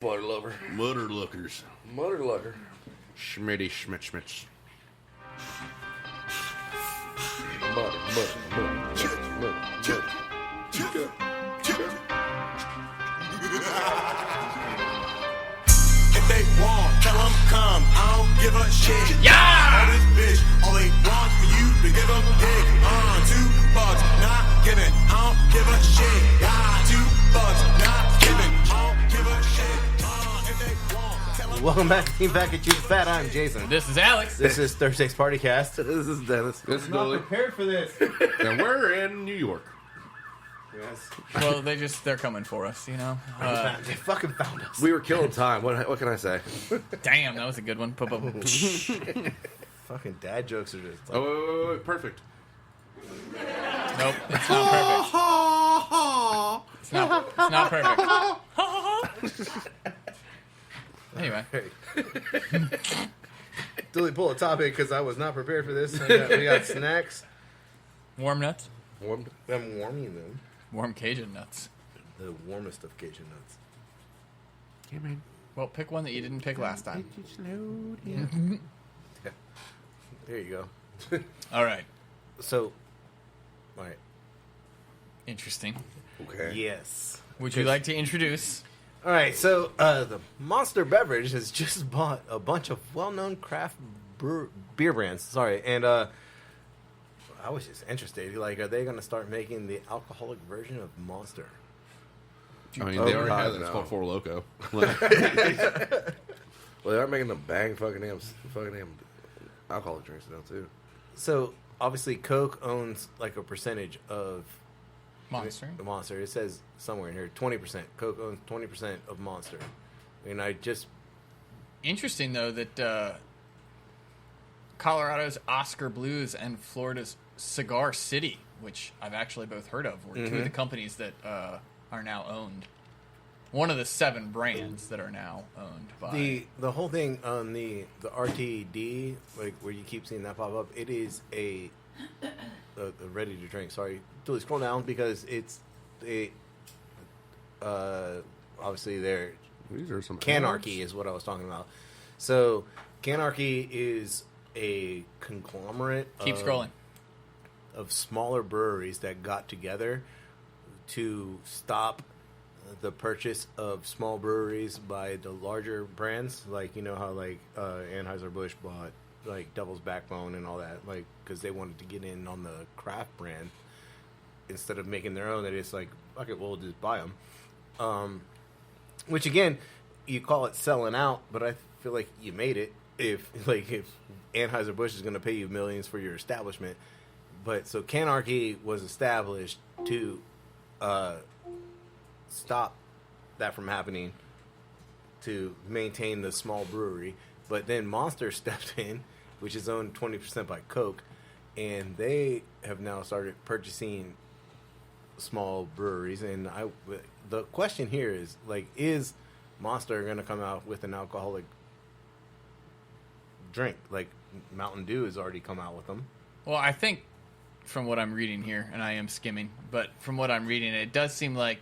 Butter lover. Mutterlookers. Mutterlucker. Schmitty schmitz. If they want, tell them come. I don't give a shit. Yeah! All this bitch, all they want for you to give a dick. $2, not giving. I don't give a shit. $2, not giving. I don't give a shit. If they want, tell them. Welcome back to Team Package You Fat. I'm Jason. This is Alex. This is Thursday's Partycast. This is Dennis. This is Not Dooley. prepared for this. And we're in New York. Yes. Well, they're coming for us, you know. They fucking found us. We were killing time. What can I say? Damn, that was a good one. Fucking dad jokes are just like... Oh, wait, perfect. Nope, it's not perfect. It's not perfect. Anyway, Dooley, pull a topic because I was not prepared for this. We got snacks. warm nuts, Warmed. I'm warming them. warm Cajun nuts. The warmest of Cajun nuts. Yeah, man. Well, pick one that you didn't pick last time. There you go. All right, So, all right. interesting. Okay. Yes. Would you like to introduce? All right, so the Monster Beverage has just bought a bunch of well-known craft beer brands. Sorry, and I was just interested. Like, are they going to start making the alcoholic version of Monster? I mean, they already God, have it. It's no. called Four Loko. Well, they are making the bang fucking damn alcoholic drinks now too. So obviously, Coke owns like a percentage of Monster. the Monster. It says somewhere in here 20%. Coke owns 20% of Monster. And I just Interesting though that Colorado's Oscar Blues and Florida's Cigar City, which I've actually both heard of, were two of the companies that are now owned. One of the 7 brands that are now owned by. the whole thing on the RTD, like where you keep seeing that pop up, it is a ready to drink. Sorry, Dooley, scroll down because it's obviously they're These are some Canarchy is what I was talking about. So Canarchy is a conglomerate Keep scrolling. of smaller breweries that got together to stop the purchase of small breweries by the larger brands. Like, you know how like Anheuser-Busch bought like Devil's Backbone and all that, like because they wanted to get in on the craft brand instead of making their own. They just like, fuck it, we'll just buy them. Which again, you call it selling out, but I feel like you made it if Anheuser-Busch is going to pay you millions for your establishment. But so Canarchy was established to stop that from happening, to maintain the small brewery. But then Monster stepped in, which is owned 20% by Coke, and they have now started purchasing small breweries. And the question here is, like, is Monster going to come out with an alcoholic drink? Like, Mountain Dew has already come out with them. Well, I think from what I'm reading here, and I am skimming, but from what I'm reading, it does seem like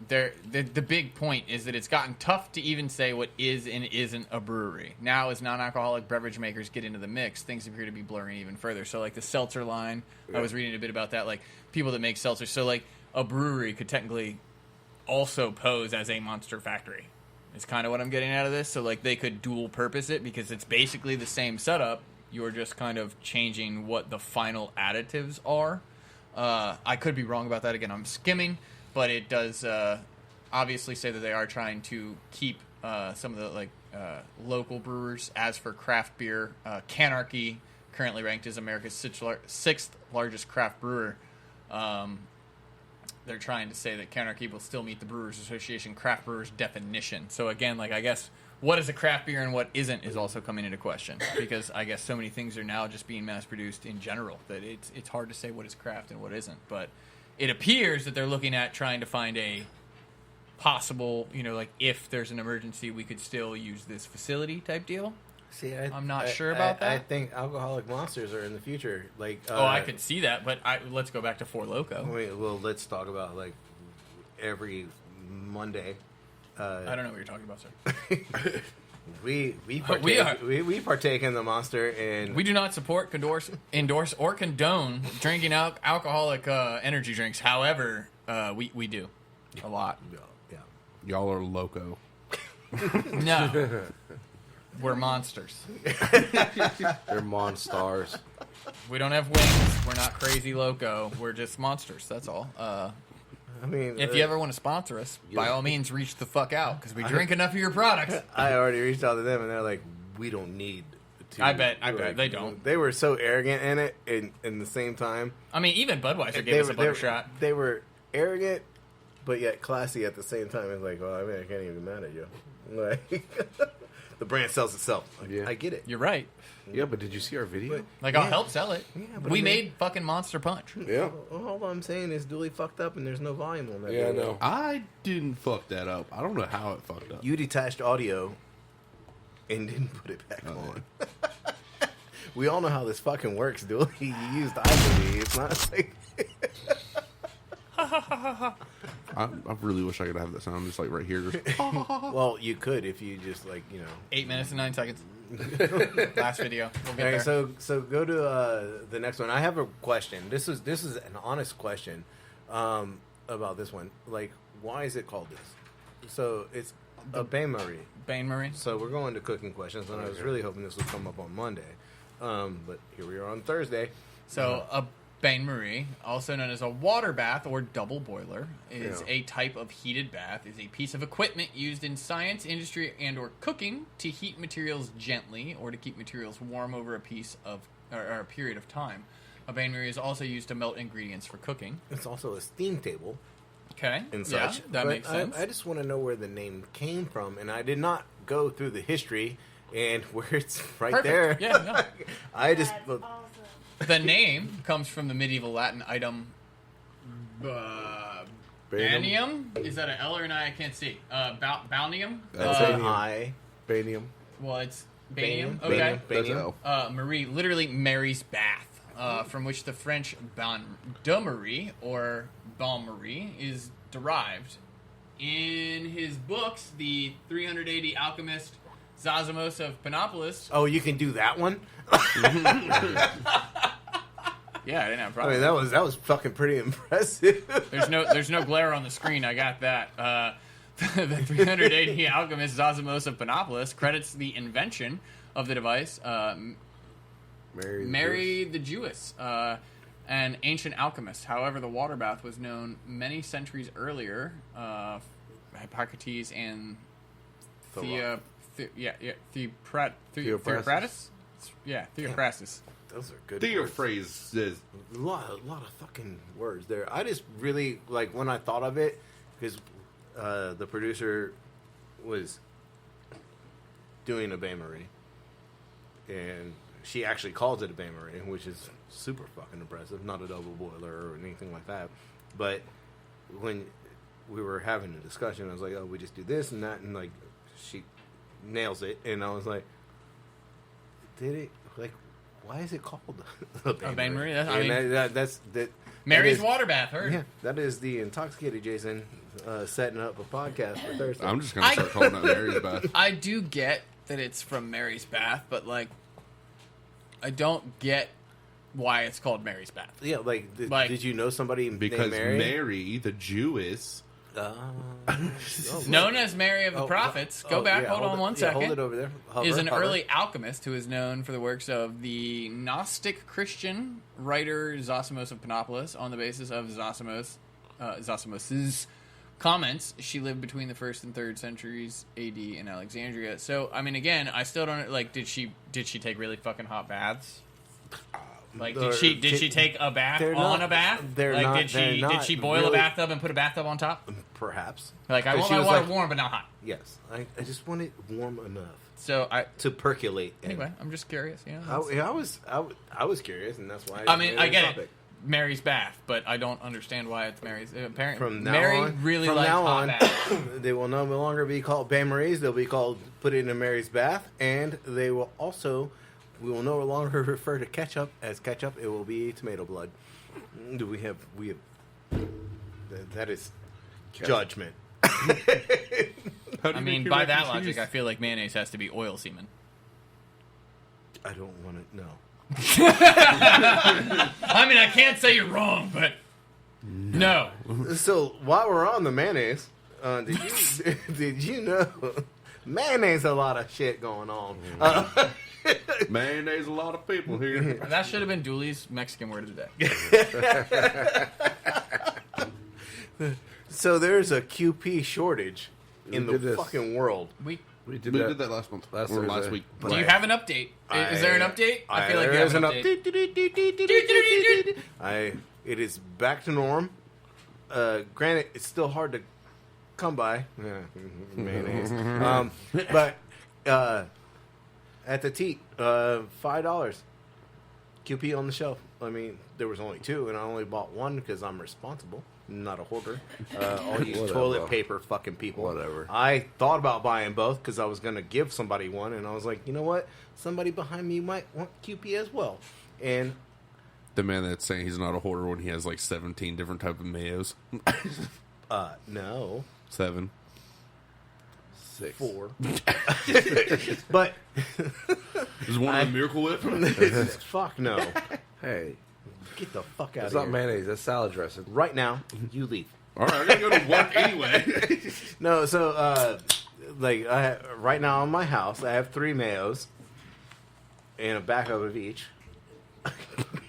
the big point is that it's gotten tough to even say what is and isn't a brewery. Now, as non-alcoholic beverage makers get into the mix, things appear to be blurring even further. So, like the seltzer line, I was reading a bit about that, like people that make seltzers. So, like a brewery could technically also pose as a monster factory. Is kind of what I'm getting out of this. So, like they could dual purpose it because it's basically the same setup. You're just kind of changing what the final additives are. I could be wrong about that. Again, I'm skimming. But it does obviously say that they are trying to keep some of the local brewers. As for craft beer, Canarchy, currently ranked as America's 6th largest craft brewer, they're trying to say that Canarchy will still meet the Brewers Association craft brewers definition. So again, like I guess what is a craft beer and what isn't is also coming into question, because I guess so many things are now just being mass produced in general that it's hard to say what is craft and what isn't. But it appears that they're looking at trying to find a possible, like if there's an emergency, we could still use this facility type deal. See, I'm not sure about that. I think alcoholic monsters are in the future. Like, I could see that, but let's go back to Four Loko. Wait, well, let's talk about like every Monday I don't know what you're talking about, sir. we are. we partake in the Monster, and We do not support, endorse, or condone drinking alcoholic energy drinks. However, we do a lot. yeah. Y'all are loco. No, we're monsters. They're monstars. We don't have wings. We're not crazy loco. We're just monsters. That's all. I mean, If you ever want to sponsor us, by all means, reach the fuck out because we drink enough of your products. I already reached out to them, and they're like, "We don't need." To, I bet they don't. They were so arrogant in it, and in the same time, I mean, even Budweiser gave us a butter shot. They were arrogant, but yet classy at the same time. It's like, well, I mean, I can't even be mad at you. Like, the brand sells itself. Like, Yeah. I get it. You're right. Yeah, but did you see our video? Like, I'll help sell it. Yeah, but We I mean- made fucking Monster Punch. Yeah. Well, all I'm saying is Dooley fucked up, and there's no volume on that. Yeah, I video. know. I didn't fuck that up. I don't know how it fucked up. You detached audio and didn't put it back on. We all know how this fucking works, Dooley. You used iMovie. It's not like... I really wish I could have that sound just like right here. Just, Well, you could if you just, like, 8 minutes and 9 seconds. Last video. We'll get Okay, there. so go to the next one. I have a question. This is an honest question about this one. Like, why is it called this? So it's a bain-marie. Bain-Marie. So we're going to cooking questions, and I was really hoping this would come up on Monday, but here we are on Thursday. So a bain-marie, also known as a water bath or double boiler, is Yeah. a type of heated bath. Is a piece of equipment used in science, industry, and or cooking to heat materials gently or to keep materials warm over a piece of or a period of time. A bain-marie is also used to melt ingredients for cooking. It's also a steam table Okay, and yeah, such. that but makes sense. I just want to know where the name came from, and I did not go through the history and where it's right Perfect. there. Yeah, no. I just That's awesome. The name comes from the medieval Latin item banium. Is that an L or an I? I can't see. Balneum. That's an Banium. I. Banium. Well, it's banium. Banium. Okay. That's Banium. L. Marie, literally Mary's bath, from which the French bain-marie or bain-marie is derived. In his books, the 380 alchemist Zosimos of Panopolis. Oh, you can do that one? Yeah, I didn't have a I problem. mean, that was fucking pretty impressive. There's no glare on the screen. I got that. The 380 alchemist Zosimos of Panopolis credits the invention of the device Mary the Jewess, an ancient alchemist. However, the water bath was known many centuries earlier. Hippocrates and Theophratus? Yeah, Theophratus. Those are good Theo words. phrase says, A lot of fucking words there. I just really, like, when I thought of it, because the producer was doing a bain-marie, and she actually calls it a bain-marie, which is super fucking impressive. Not a double boiler or anything like that. But when we were having a discussion, I was like, oh, we just do this and that, and, like, she nails it, and I was like, did it, like, why is it called a bain-marie? And that's Mary's is- water bath, heard. Yeah, that is the intoxicated Jason setting up a podcast for Thursday. I'm just going to start calling that Mary's bath. I do get that it's from Mary's bath, but, like, I don't get why it's called Mary's bath. Yeah, like, Like- did you know somebody Because named Mary? Mary, the Jewess, Known as Mary of the Oh, Prophets, oh, go back, yeah, hold on one second. Hold it over there. Is an Hover. early alchemist who is known for the works of the Gnostic Christian writer Zosimos of Panopolis. On the basis of Zosimos's comments, she lived between the 1st and 3rd centuries AD in Alexandria. So, I mean, again, I still don't, like, did she take really fucking hot baths? Like, did she take a bath they're on not- a bath? they're Like, not- did they're she not boil really- a bathtub and put a bathtub on top? Perhaps. Like, I But want she my was water like- warm, but not hot. Yes, I just want it warm enough So to percolate. in. anyway, I'm just curious. You know, I was curious, and that's why. I mean, made I a get topic. it. Mary's bath, but I don't understand why it's Mary's. Apparently, From now Mary on, really from likes now hot on, baths. they will no longer be called bain-maries. They'll be called put it in Mary's bath, and they will also. We will no longer refer to ketchup as ketchup. It will be tomato blood. Do we have? That is judgment. How do I you mean, make your by mac that and logic, cheese? I feel like mayonnaise has to be oil semen. I don't want to know. I mean, I can't say you're wrong, but no. So while we're on the mayonnaise, did you know mayonnaise a lot of shit going on? Mayonnaise, a lot of people here. That should have been Dooley's Mexican word of the day. So there's a QP shortage in the did this. fucking world. We We did that last month. Last or last Thursday. week. Do you have an update? Is there an update? I feel like you there's have an an update. It is back to norm. Granted, it's still hard to come by. Yeah, mayonnaise. But at the teat, $5. QP on the shelf. I mean, there was only 2, and I only bought 1 because I'm responsible, not a hoarder. All you Whatever. toilet paper fucking people. Whatever. I thought about buying both because I was going to give somebody one, and I was like, you know what? Somebody behind me might want QP as well. And The man that's saying he's not a hoarder when he has like 17 different type of mayos. no. 7. 6. 4. But Is one of the Miracle Whip? fuck no. Hey, Get the fuck out it's of not here. mayonnaise. That's salad dressing. Right now, you leave. All right, I gotta go to work anyway. No, so right now in my house, I have 3 mayos and a backup of each.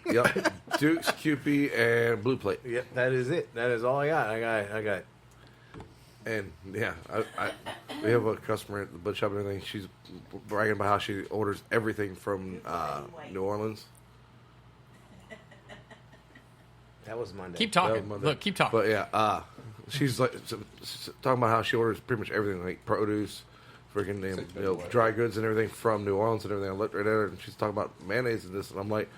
Yep. Duke's, QP, and Blue Plate. Yep, that is it. That is all I got. I got. And yeah, we have a customer at the butcher shop and everything. She's bragging about how she orders everything from New Orleans. That was Monday. Keep That talking. was Monday. Look, keep talking. But yeah, she's like talking about how she orders pretty much everything, like produce, freaking dry goods and everything from New Orleans and everything. I looked right at her and she's talking about mayonnaise and this, and I'm like,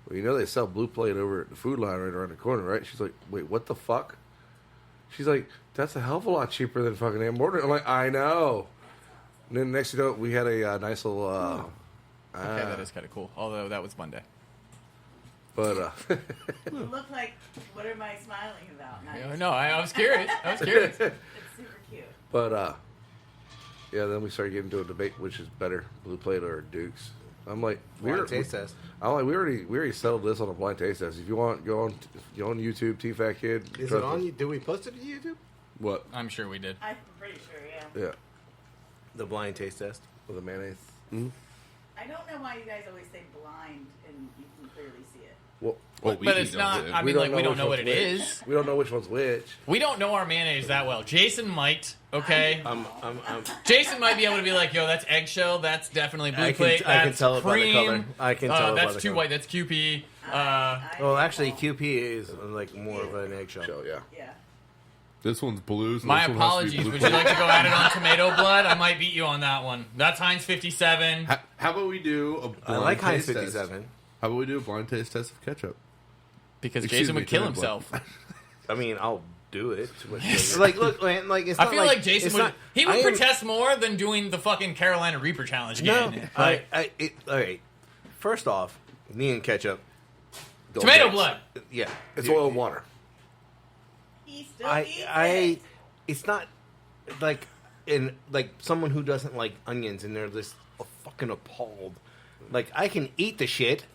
well, you know they sell Blue Plate over at the food line right around the corner, right? She's like, wait, what the fuck? She's like, that's a hell of a lot cheaper than fucking Amber. I'm like, I know. And then next, you know, we had a nice little. Okay, that is kind of cool. Although that was Monday. But You look like, what am I smiling about? Nice. No, I was curious. I was curious. It's super cute. but yeah, then we started getting into a debate which is better, Blue Plate or Duke's. I'm like, Blind taste test. I'm like, we already settled this on a blind taste test. If you want, go on YouTube, T-Fat Kid. Is trust it on? us. Did we post it to YouTube? What? I'm sure we did. I'm pretty sure, yeah. Yeah, The blind taste test. with the mayonnaise. I don't know why you guys always say blind and you can clearly see it. Well, But it's not. I mean, like, we don't know what it is. We don't know which one's which. We don't know our mayonnaise that well. Jason might. Okay. I'm Jason might be able to be like, yo, that's eggshell. That's definitely Blue Plate. I can That's tell it by the cream. color. I can tell it by That's the too color. white. That's QP. Well, actually, QP is like more of an eggshell. So yeah, Yeah. This one's blue. So My this one has to be apologies. Blue Would you Plate. like to go at it on tomato blood? I might beat you on that one. That's Heinz 57. How about we do a blind I like Heinz taste 57. test? How about we do a blind taste test of ketchup? Because Excuse Jason me, would kill tomato blood. himself. I mean, I'll do it. Like, look, man. Like, it's I not feel like Jason it's would. not- He would I am- protest more than doing the fucking Carolina Reaper challenge No, again. all right. First off, me and ketchup. don't Tomato mix. blood. Yeah, it's oil and water. He still eats it. It's not like someone who doesn't like onions and they're just fucking appalled. Like, I can eat the shit.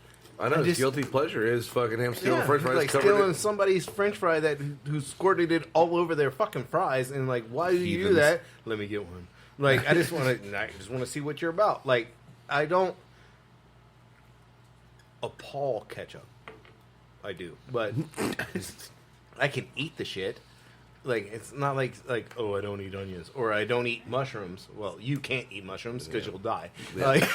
I know I his just- guilty pleasure is fucking him stealing Yeah, French fries. like covered stealing in- somebody's French fry who squirted it all over their fucking fries, and like, why do you do Heathens. that? Let me get one. Like, I just want to see what you're about. Like, I don't appall ketchup. I do, but I can eat the shit. Like, it's not like oh, I don't eat onions or I don't eat mushrooms. Well, you can't eat mushrooms because you'll die. Like,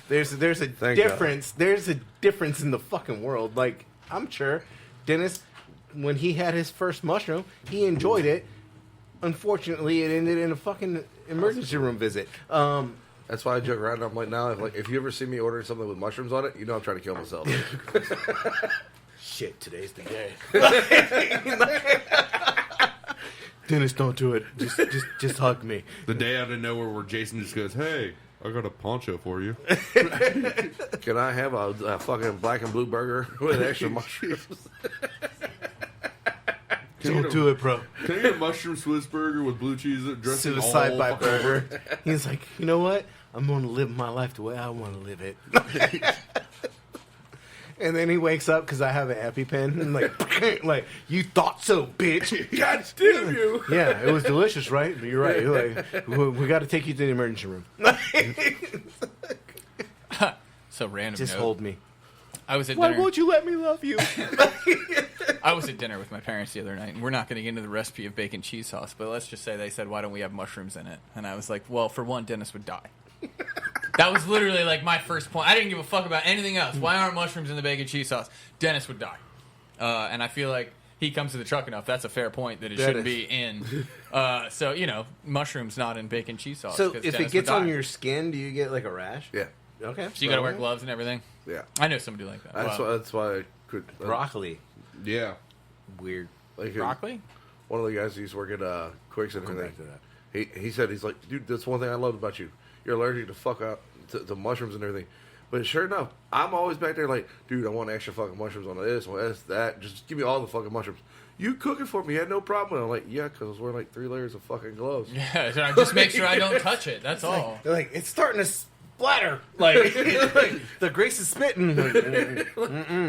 there's a Thank difference. There's a difference in the fucking world. Like, I'm sure Dennis, when he had his first mushroom, he enjoyed it. Unfortunately, it ended in a fucking emergency room visit. That's why I joke around. I'm like, now, if you ever see me ordering something with mushrooms on it, you know I'm trying to kill myself. Shit, today's the day. Dennis, don't do it. Just hug me. The day out of nowhere where Jason just goes, "Hey, I got a poncho for you." Can I have a fucking black and blue burger with extra mushrooms? Don't do it, bro. Can I get a mushroom Swiss burger with blue cheese dressing? Suicide all by fucking burger. over? He's like, you know what? I'm going to live my life the way I want to live it. And then he wakes up because I have an EpiPen. And like, you thought so, bitch. God damn you! Yeah, it was delicious, right? But you're right. You're like, we got to take you to the emergency room. So random. Just note. hold me. I was at Why dinner. won't you let me love you? I was at dinner with my parents the other night, and we're not going to get into the recipe of bacon cheese sauce, but let's just say they said, "Why don't we have mushrooms in it?" And I was like, "Well, for one, Dennis would die." That was literally like my first point. I didn't give a fuck about anything else. Why aren't mushrooms in the bacon cheese sauce? Dennis would die. And I feel like he comes to the truck enough. That's a fair point that it shouldn't be in. So, mushrooms not in bacon cheese sauce. So 'cause if Dennis it gets would die. on your skin, do you get like a rash? Yeah, Okay. So you got to wear gloves and everything? yeah. I know somebody like that. That's why I could. Broccoli. Yeah. Weird. Like Broccoli? one of the guys who used to work at Quicks and Come everything. back to that. He said, he's like, dude, that's one thing I love about you. You're allergic to fuck out to mushrooms and everything. But sure enough, I'm always back there like, dude, I want extra fucking mushrooms on this, on this, that. Just give me all the fucking mushrooms. You cook it for me. You had no problem. And I'm like, yeah, because I was wearing like 3 layers of fucking gloves. Yeah, so I just make sure I don't touch it. That's all. They're like, it's starting to splatter. Like, the grease is spitting.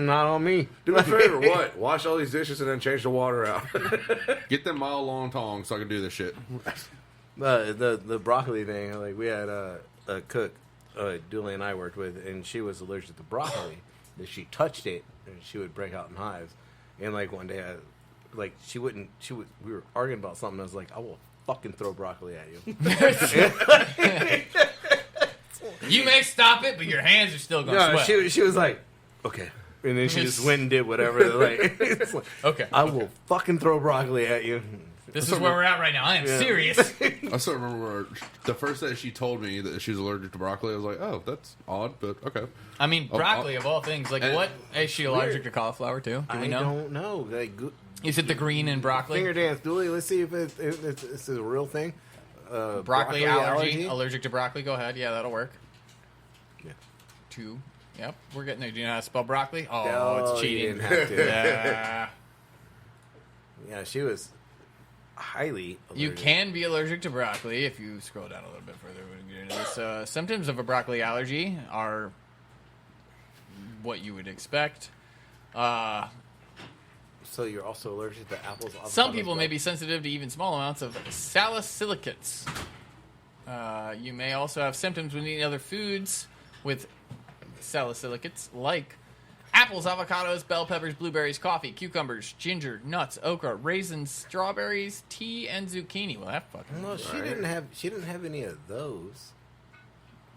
Not on me. Do me a favor, what? Wash all these dishes and then change the water out. Get them mile-long tongs so I can do this shit. The broccoli thing, like we had a cook, Dooley and I worked with, and she was allergic to broccoli. If she touched it, and she would break out in hives. And like one day, we were arguing about something. I was like, I will fucking throw broccoli at you. You may stop it, but your hands are still going to sweat. She was like, okay. And then she just went and did whatever. Like, it's like, Okay. I will fucking throw broccoli at you. This is where we're at right now. I am serious. I still remember the first day she told me that she was allergic to broccoli. I was like, oh, that's odd, but okay. I mean, broccoli of all things. Like, And- what? Is she allergic to cauliflower, too? Do we know? I don't know. Like, Is it the green in broccoli? finger dance, Dooley. Let's see if it's a real thing. Broccoli allergy. Allergic to broccoli. Go ahead. Yeah, that'll work. Yeah. 2. Yep, we're getting there. Do you know how to spell broccoli? Oh, Oh, it's you cheating. didn't have to. Yeah. Yeah, she was highly allergic. You can be allergic to broccoli if you scroll down a little bit further. We can get into this. Symptoms of a broccoli allergy are what you would expect. So you're also allergic to apples? Some people may be sensitive to even small amounts of salicylates. You may also have symptoms when eating other foods with salicylates, like apples, avocados, bell peppers, blueberries, coffee, cucumbers, ginger, nuts, okra, raisins, strawberries, tea, and zucchini. Well, that fucking. No, she didn't have any of those.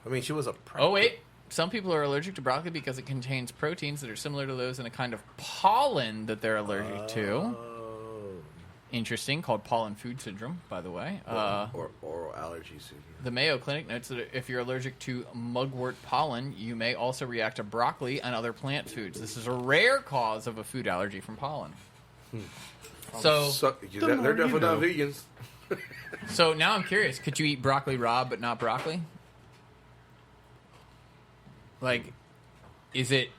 I mean, she was a. Oh wait, some people are allergic to broccoli because it contains proteins that are similar to those in a kind of pollen that they're allergic to. Oh. Interesting, called pollen food syndrome, by the way. or oral allergy syndrome. The Mayo Clinic notes that if you're allergic to mugwort pollen, you may also react to broccoli and other plant foods. This is a rare cause of a food allergy from pollen. So They're definitely not vegans. So now I'm curious, could you eat broccoli raw but not broccoli? Like, is it...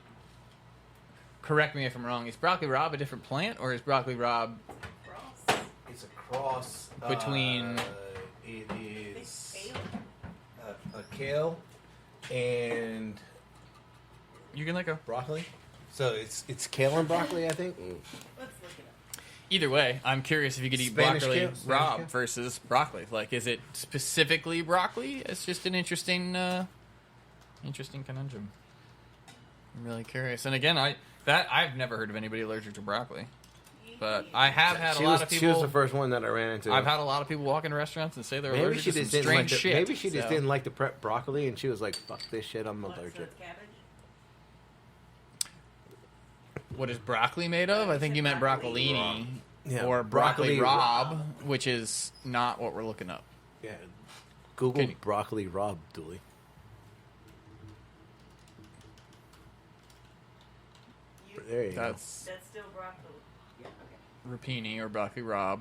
Correct me if I'm wrong. Is broccoli rabe a different plant, or is broccoli rabe... It's a cross Between- It is Kale. a kale and You can let go. broccoli. So it's kale and broccoli, I think. Let's look it up. Either way, I'm curious if you could eat Spanish broccoli kale? Spanish rabe kale? versus broccoli. Like, is it specifically broccoli? It's just an interesting conundrum. I'm really curious. And again, I've never heard of anybody allergic to broccoli. But I have had a lot of people. She was the first one that I ran into. I've had a lot of people walk into restaurants and say they're maybe allergic she to some just didn't strange like shit. maybe she just So- didn't like to prep broccoli, and she was like, "Fuck this shit, I'm So allergic." it's cabbage. What is broccoli made of? I think you meant broccolini. Yeah, or broccoli broccoli rabe, which is not what we're looking up. Yeah, Google Can you- broccoli rabe, Dooley. There you That's That's still broccoli. Yeah, okay. rapini or broccoli rabe.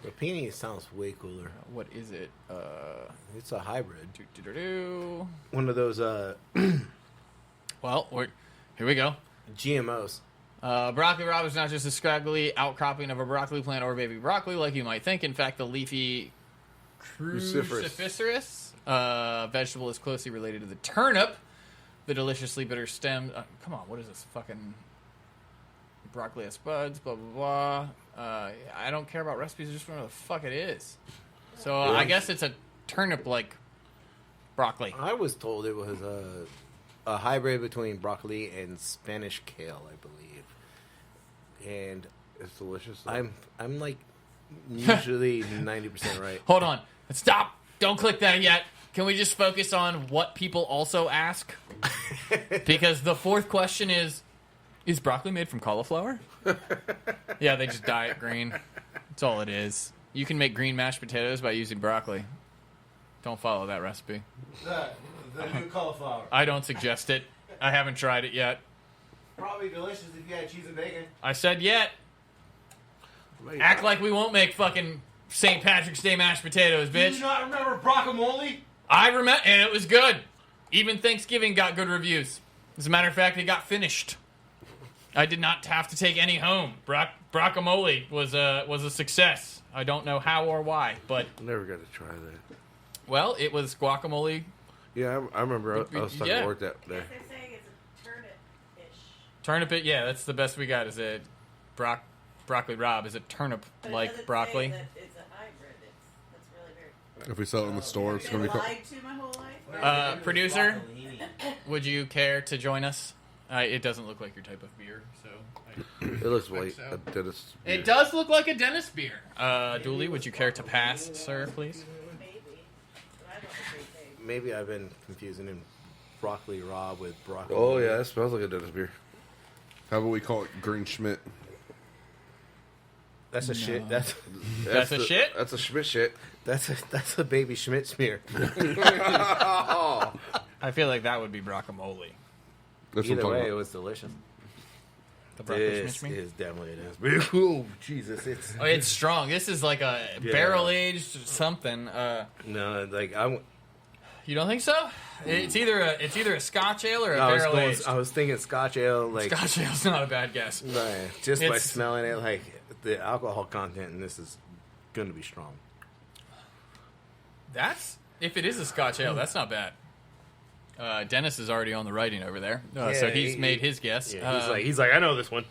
go. Rapini sounds way cooler. What is it? It's a hybrid. Doo-doo-doo-doo. One of those Well, here we go. GMOs. Broccoli Rabe is not just a scraggly outcropping of a broccoli plant or baby broccoli like you might think. In fact, the leafy cruciferous vegetable is closely related to the turnip. The deliciously bitter stem. Come on, what is this fucking broccoli has buds? Blah blah blah. I don't care about recipes. I just want to know what the fuck it is. So I guess it's a turnip-like broccoli. I was told it was a hybrid between broccoli and Spanish kale, I believe. And It's delicious. I'm like usually 90% right. Hold on. Stop. Don't click that yet. Can we just focus on what people also ask? Because the fourth question is broccoli made from cauliflower? Yeah, they just dye it green. That's all it is. You can make green mashed potatoes by using broccoli. Don't follow that recipe. The new cauliflower. I don't suggest it. I haven't tried it yet. Probably delicious if you had cheese and bacon. I said yet. Act like we won't make fucking St. Patrick's Day mashed potatoes, bitch. Do you not remember guacamole? I remember, and it was good. Even Thanksgiving got good reviews. As a matter of fact, it got finished. I did not have to take any home. Brockamole was a success. I don't know how or why, but Never got to try that. well, it was guacamole. Yeah, I remember. I was talking Yeah. to work that day. They're saying it's a turnip-ish. Turnip it, yeah, that's the best we got. Is it broccoli Rabe? Is it But it turnip-like doesn't broccoli? say that it's a hybrid. That's really weird. If we sell it in the store, it's I've going been to be called... lied to my whole life. Producer, would you care to join us? It doesn't look like your type of beer, so. It looks white. so. It It does look like a dentist beer. Dooley, would you care to pass, sir, please? Maybe. But I don't think they say. Maybe I've been confusing in broccoli raw with broccoli. Oh yeah, that smells like a dentist beer. How about we call it Green Schmidt? That's a shit. That's That's a shit? That's a Schmidt shit. that's a baby Schmidt smear. I feel like that would be brockamole. That's what Either I'm way, it talking was delicious. The broccoli This schmitz me? is definitely a dentist beer. Oh Jesus! It's Oh, it's strong. This is like a Yeah. barrel-aged something. no, like You don't think so? It's either a Scotch ale or a I barrel aged. was thinking Scotch ale, like Scotch ale's not a bad guess. right, just by It's- smelling it, like the alcohol content in this is going to be strong. If it is a Scotch ale, that's not bad. Dennis is already on the writing over there, so Yeah, he's he- made his guess. Yeah, he's like I know this one.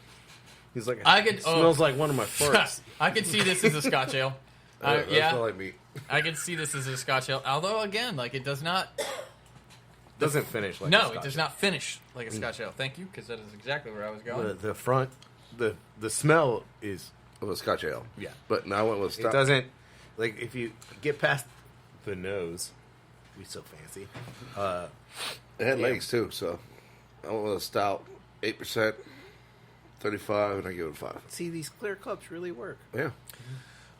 He's like I could- it smells like one of my farts. I could see this as a Scotch ale. That Yeah, smell like meat. I could see this as a Scotch ale. Although again, like it does not. Doesn't finish like a No, Scotch it does ale. not finish like a Scotch ale. Thank you, because that is exactly where I was going. The front, the smell is Of a Scotch ale. yeah. But now I went with It stout. doesn't like if you get past the nose. We so fancy. It had Yeah. legs too, so I went with a stout, 8%, 35, and I give it a 5. See, these clear cups really work. Yeah.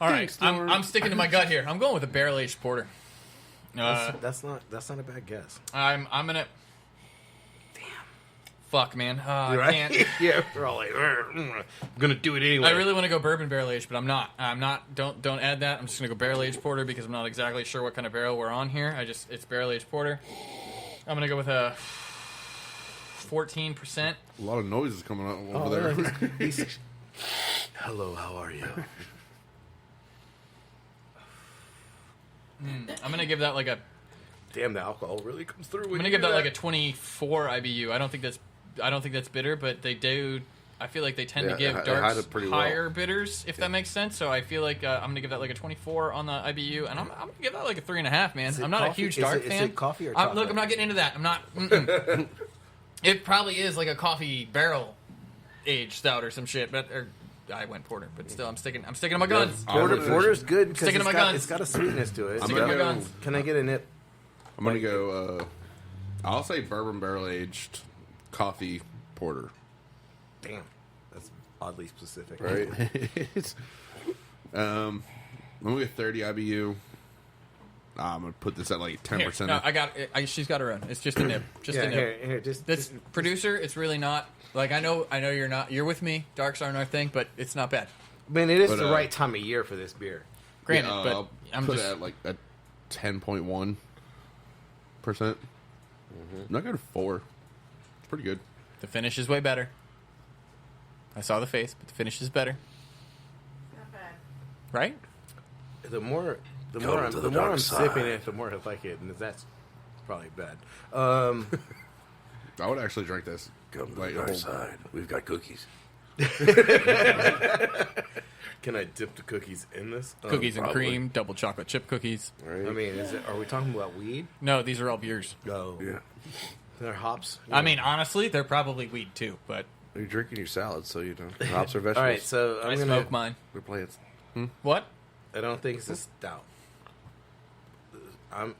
All right, I'm sticking to my gut here. I'm going with a barrel aged porter. That's not a bad guess. I'm gonna. Damn. Fuck, man. I Right? can't. Yeah, we're all like, I'm gonna do it anyway. I really want to go bourbon barrel aged, but I'm not. I'm not. Don't add that. I'm just gonna go barrel aged porter because I'm not exactly sure what kind of barrel we're on here. It's barrel aged porter. I'm gonna go with a 14%. about. A lot of noises coming out Oh, over there. yeah, he's- Hello, how are you? I'm gonna give that like a. Damn, the alcohol really comes through. I'm gonna give that like a 24 IBU. I don't think that's bitter, but they do. I feel like they tend to Yeah, give it darks hides it pretty well. higher bitters, if that makes sense. So I feel like I'm gonna give that like a 24 on the IBU, and I'm gonna give that like a 3.5. Man, Is it I'm not a coffee? huge Is dark it- is fan. it coffee or Look, chocolate? I'm not getting into that. I'm not. It probably is like a coffee barrel aged stout or some shit, but I went porter, but still, I'm sticking to my guns. Porter's good because Sticking to my guns. it's got a sweetness to it. I'm Sticking to my gonna guns. Can I get a nip? I'm going to go, I'll say bourbon barrel aged coffee porter. Damn, that's oddly specific. Right? I'm going to get 30 IBU. I'm going to put this at like 10%. Here, no, I got. She's got her own. It's just a nib. Just Yeah, a nib. here, just That's producer. It's really not like I know you're not. You're with me. Darks aren't our thing, but it's not bad. I mean, it is But, the right time of year for this beer. Granted, Yeah, but I'll I'm put just. it at like at 10.1%. Not good at 4. It's pretty good. The finish is way better. I saw the face, but the finish is better. Not bad. Right? The more to the I'm dark sipping side. it, the more I like it, and that's probably bad. I would actually drink this. Come to Like, the dark whole- side. We've got cookies. Can I dip the cookies in this? Cookies and probably. cream, double chocolate chip cookies. Right? I mean, are we talking about weed? No, these are all beers. No. yeah. They're hops. I mean, honestly, they're probably weed too, but You're drinking your salad, so you know hops or vegetables. All right, so I I'm gonna. smoke mine. We're plants. What? I don't think it's a stout. I'm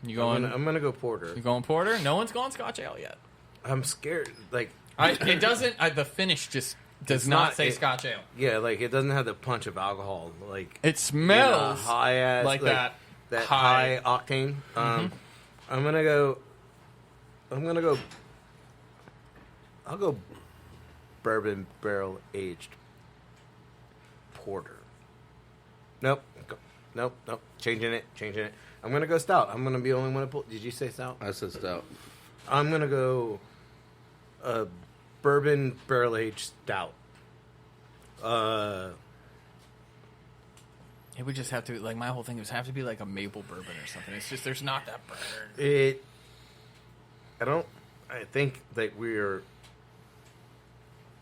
You going? I'm gonna go porter. You going porter? No one's gone Scotch ale yet. I'm scared. Like, It doesn't. The finish just does It's not not- say it- Scotch ale. yeah, like it doesn't have the punch of alcohol. Like It smells high ass, like that. That high- high octane. I'm gonna go. I'll go bourbon barrel aged porter. Nope. Nope. Changing it. I'm gonna go stout. I'm gonna be the only one to pull. Did you say stout? I said stout. I'm gonna go bourbon barrel aged stout. It would just have to be like my whole thing would have to be like a maple bourbon or something. It's just there's not that burn. I think that we're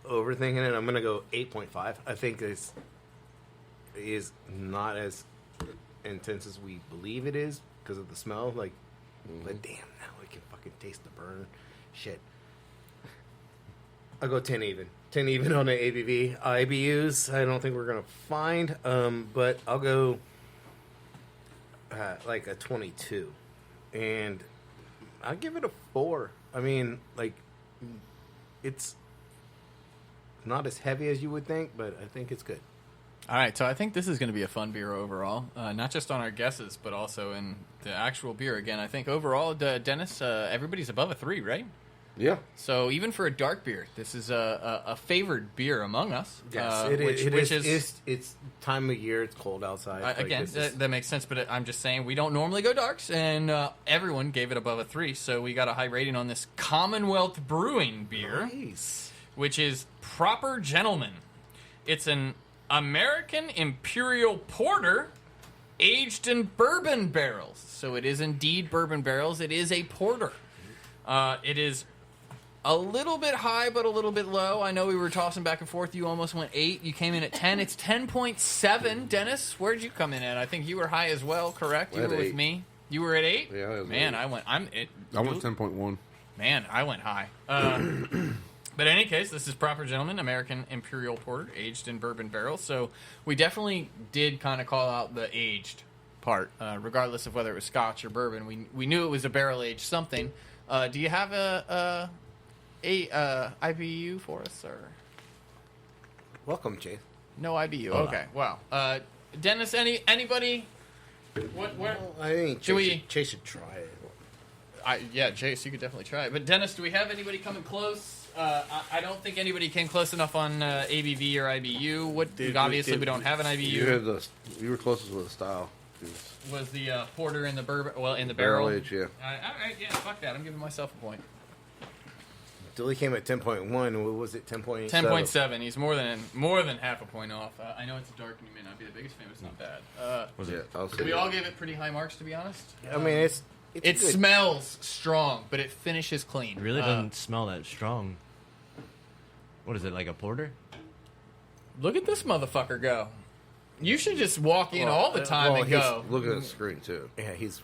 overthinking it. I'm gonna go 8.5. I think it is not as intense as we believe it is because of the smell. Like, but damn, now I can fucking taste the burn. Shit. I'll go 10 even. 10 even on the ABV. IBUs, I don't think we're going to find. But I'll go like a 22. And I'll give it a 4. I mean, like, it's not as heavy as you would think, but I think it's good. All right, so I think this is going to be a fun beer overall, not just on our guesses, but also in the actual beer. Again, I think overall, Dennis, everybody's above a 3, right? Yeah. So even for a dark beer, this is a favored beer among us. Yes, it's time of year. It's cold outside. Like, Again, this is- that makes sense, but I'm just saying we don't normally go darks, and everyone gave it above a 3, so we got a high rating on this Commonwealth Brewing beer, nice. which is Proper Gentleman. It's an American Imperial Porter aged in bourbon barrels. So it is indeed bourbon barrels. It is a porter. It is a little bit high, but a little bit low. I know we were tossing back and forth. You almost went 8. You came in at 10. It's 10.7. Dennis, where'd you come in at? I think you were high as well, correct? You At were with 8. me. You were at 8? Yeah, I was Man, at 8. I went 10.1. Man, I went high. But in any case, this is Proper Gentleman, American Imperial Porter, aged in bourbon barrels. So we definitely did kind of call out the aged part, regardless of whether it was Scotch or bourbon. We knew it was a barrel aged something. Do you have a IBU for us, or Welcome, Chase. no IBU? Okay, wow. Dennis, anybody? Where? I think Do we- Chase should try it. Yeah, Jace, you could definitely try it. But Dennis, do we have anybody coming close? I don't think anybody came close enough on ABV or IBU. Obviously, we don't have an IBU. You were closest with the style. Was the porter in the bourbon? Well, in the Barrel barrel. age, yeah. All right, yeah, fuck that. I'm giving myself a point. Dooley came at 10.1. What was it? 10.7. 10.7. He's more than half a point off. I know it's dark and you may not be the biggest fan, but it's not bad. Was it? I'll say We that. all gave it pretty high marks, to be honest. I mean, it's It good. smells strong, but it finishes clean. It really doesn't smell that strong. What is it, like a porter? Look at this motherfucker go. You should just walk in all the time and go. Looking at the screen too. Yeah, he's.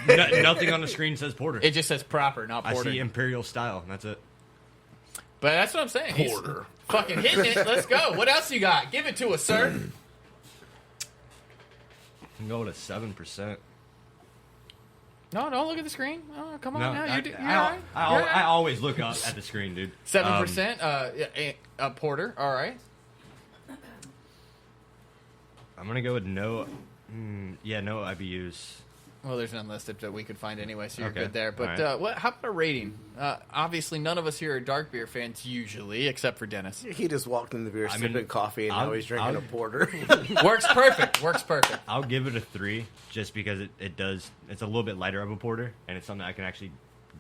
Nothing on the screen says porter. It just says proper, not I porter. see imperial style, and that's it. But that's what I'm saying. He's Porter. fucking hitting it. Let's go. What else you got? Give it to us, sir. I can go with a 7%. No, don't look at the screen. Oh, come on now. You're all right. I always look up at the screen, dude. 7%. A porter. All right. I'm gonna go with no. No IBUs. Well, there's none listed that we could find anyway, so you're Okay. good there. But All right. how about a rating? Obviously, none of us here are dark beer fans usually, except for Dennis. He just walked in the beer, I sipping mean, coffee, and now I'll- he's drinking I'll- a porter. Works perfect. Works perfect. I'll give it a 3, just because it does. It's a little bit lighter of a porter, and it's something I can actually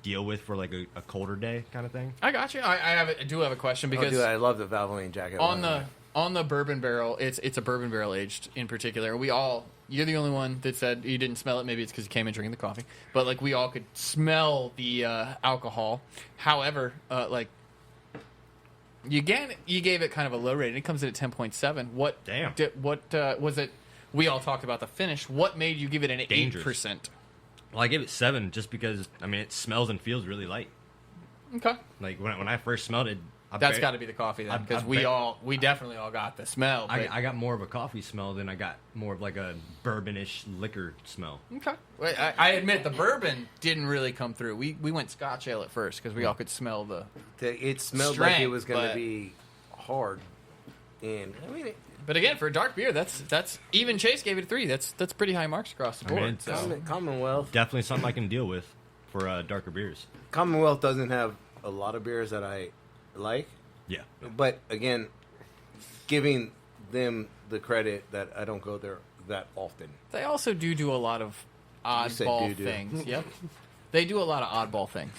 deal with for like a colder day kind of thing. I got you. I do have a question Oh, because dude, I love the Valvoline jacket. on the bourbon barrel, it's a bourbon barrel aged in particular. You're the only one that said you didn't smell it. Maybe it's because you came in drinking the coffee, but like we all could smell the alcohol. However, like you gave it kind of a low rating. It comes in at 10.7. What? Damn. What was it? We all talked about the finish. What made you give it an 8%? Well, I gave it 7 just because I mean it smells and feels really light. Okay, Like when I first smelled it, that's got to be the coffee then, because we definitely all got the smell. But... I got more of a coffee smell than I got more of like a bourbonish liquor smell. Okay. Wait, I admit the bourbon didn't really come through. We went Scotch ale at first because we all could smell the. It smelled strength, like it was going but- to be hard, and I mean, But again, for a dark beer, that's even Chase gave it a 3. That's pretty high marks across the board. mean, it's, so. Commonwealth. Definitely something I can deal with for darker beers. Commonwealth doesn't have a lot of beers that I like, Yeah. but again, giving them the credit that I don't go there that often. They also do a lot of said oddball do-do. things. Yep. They do a lot of oddball things.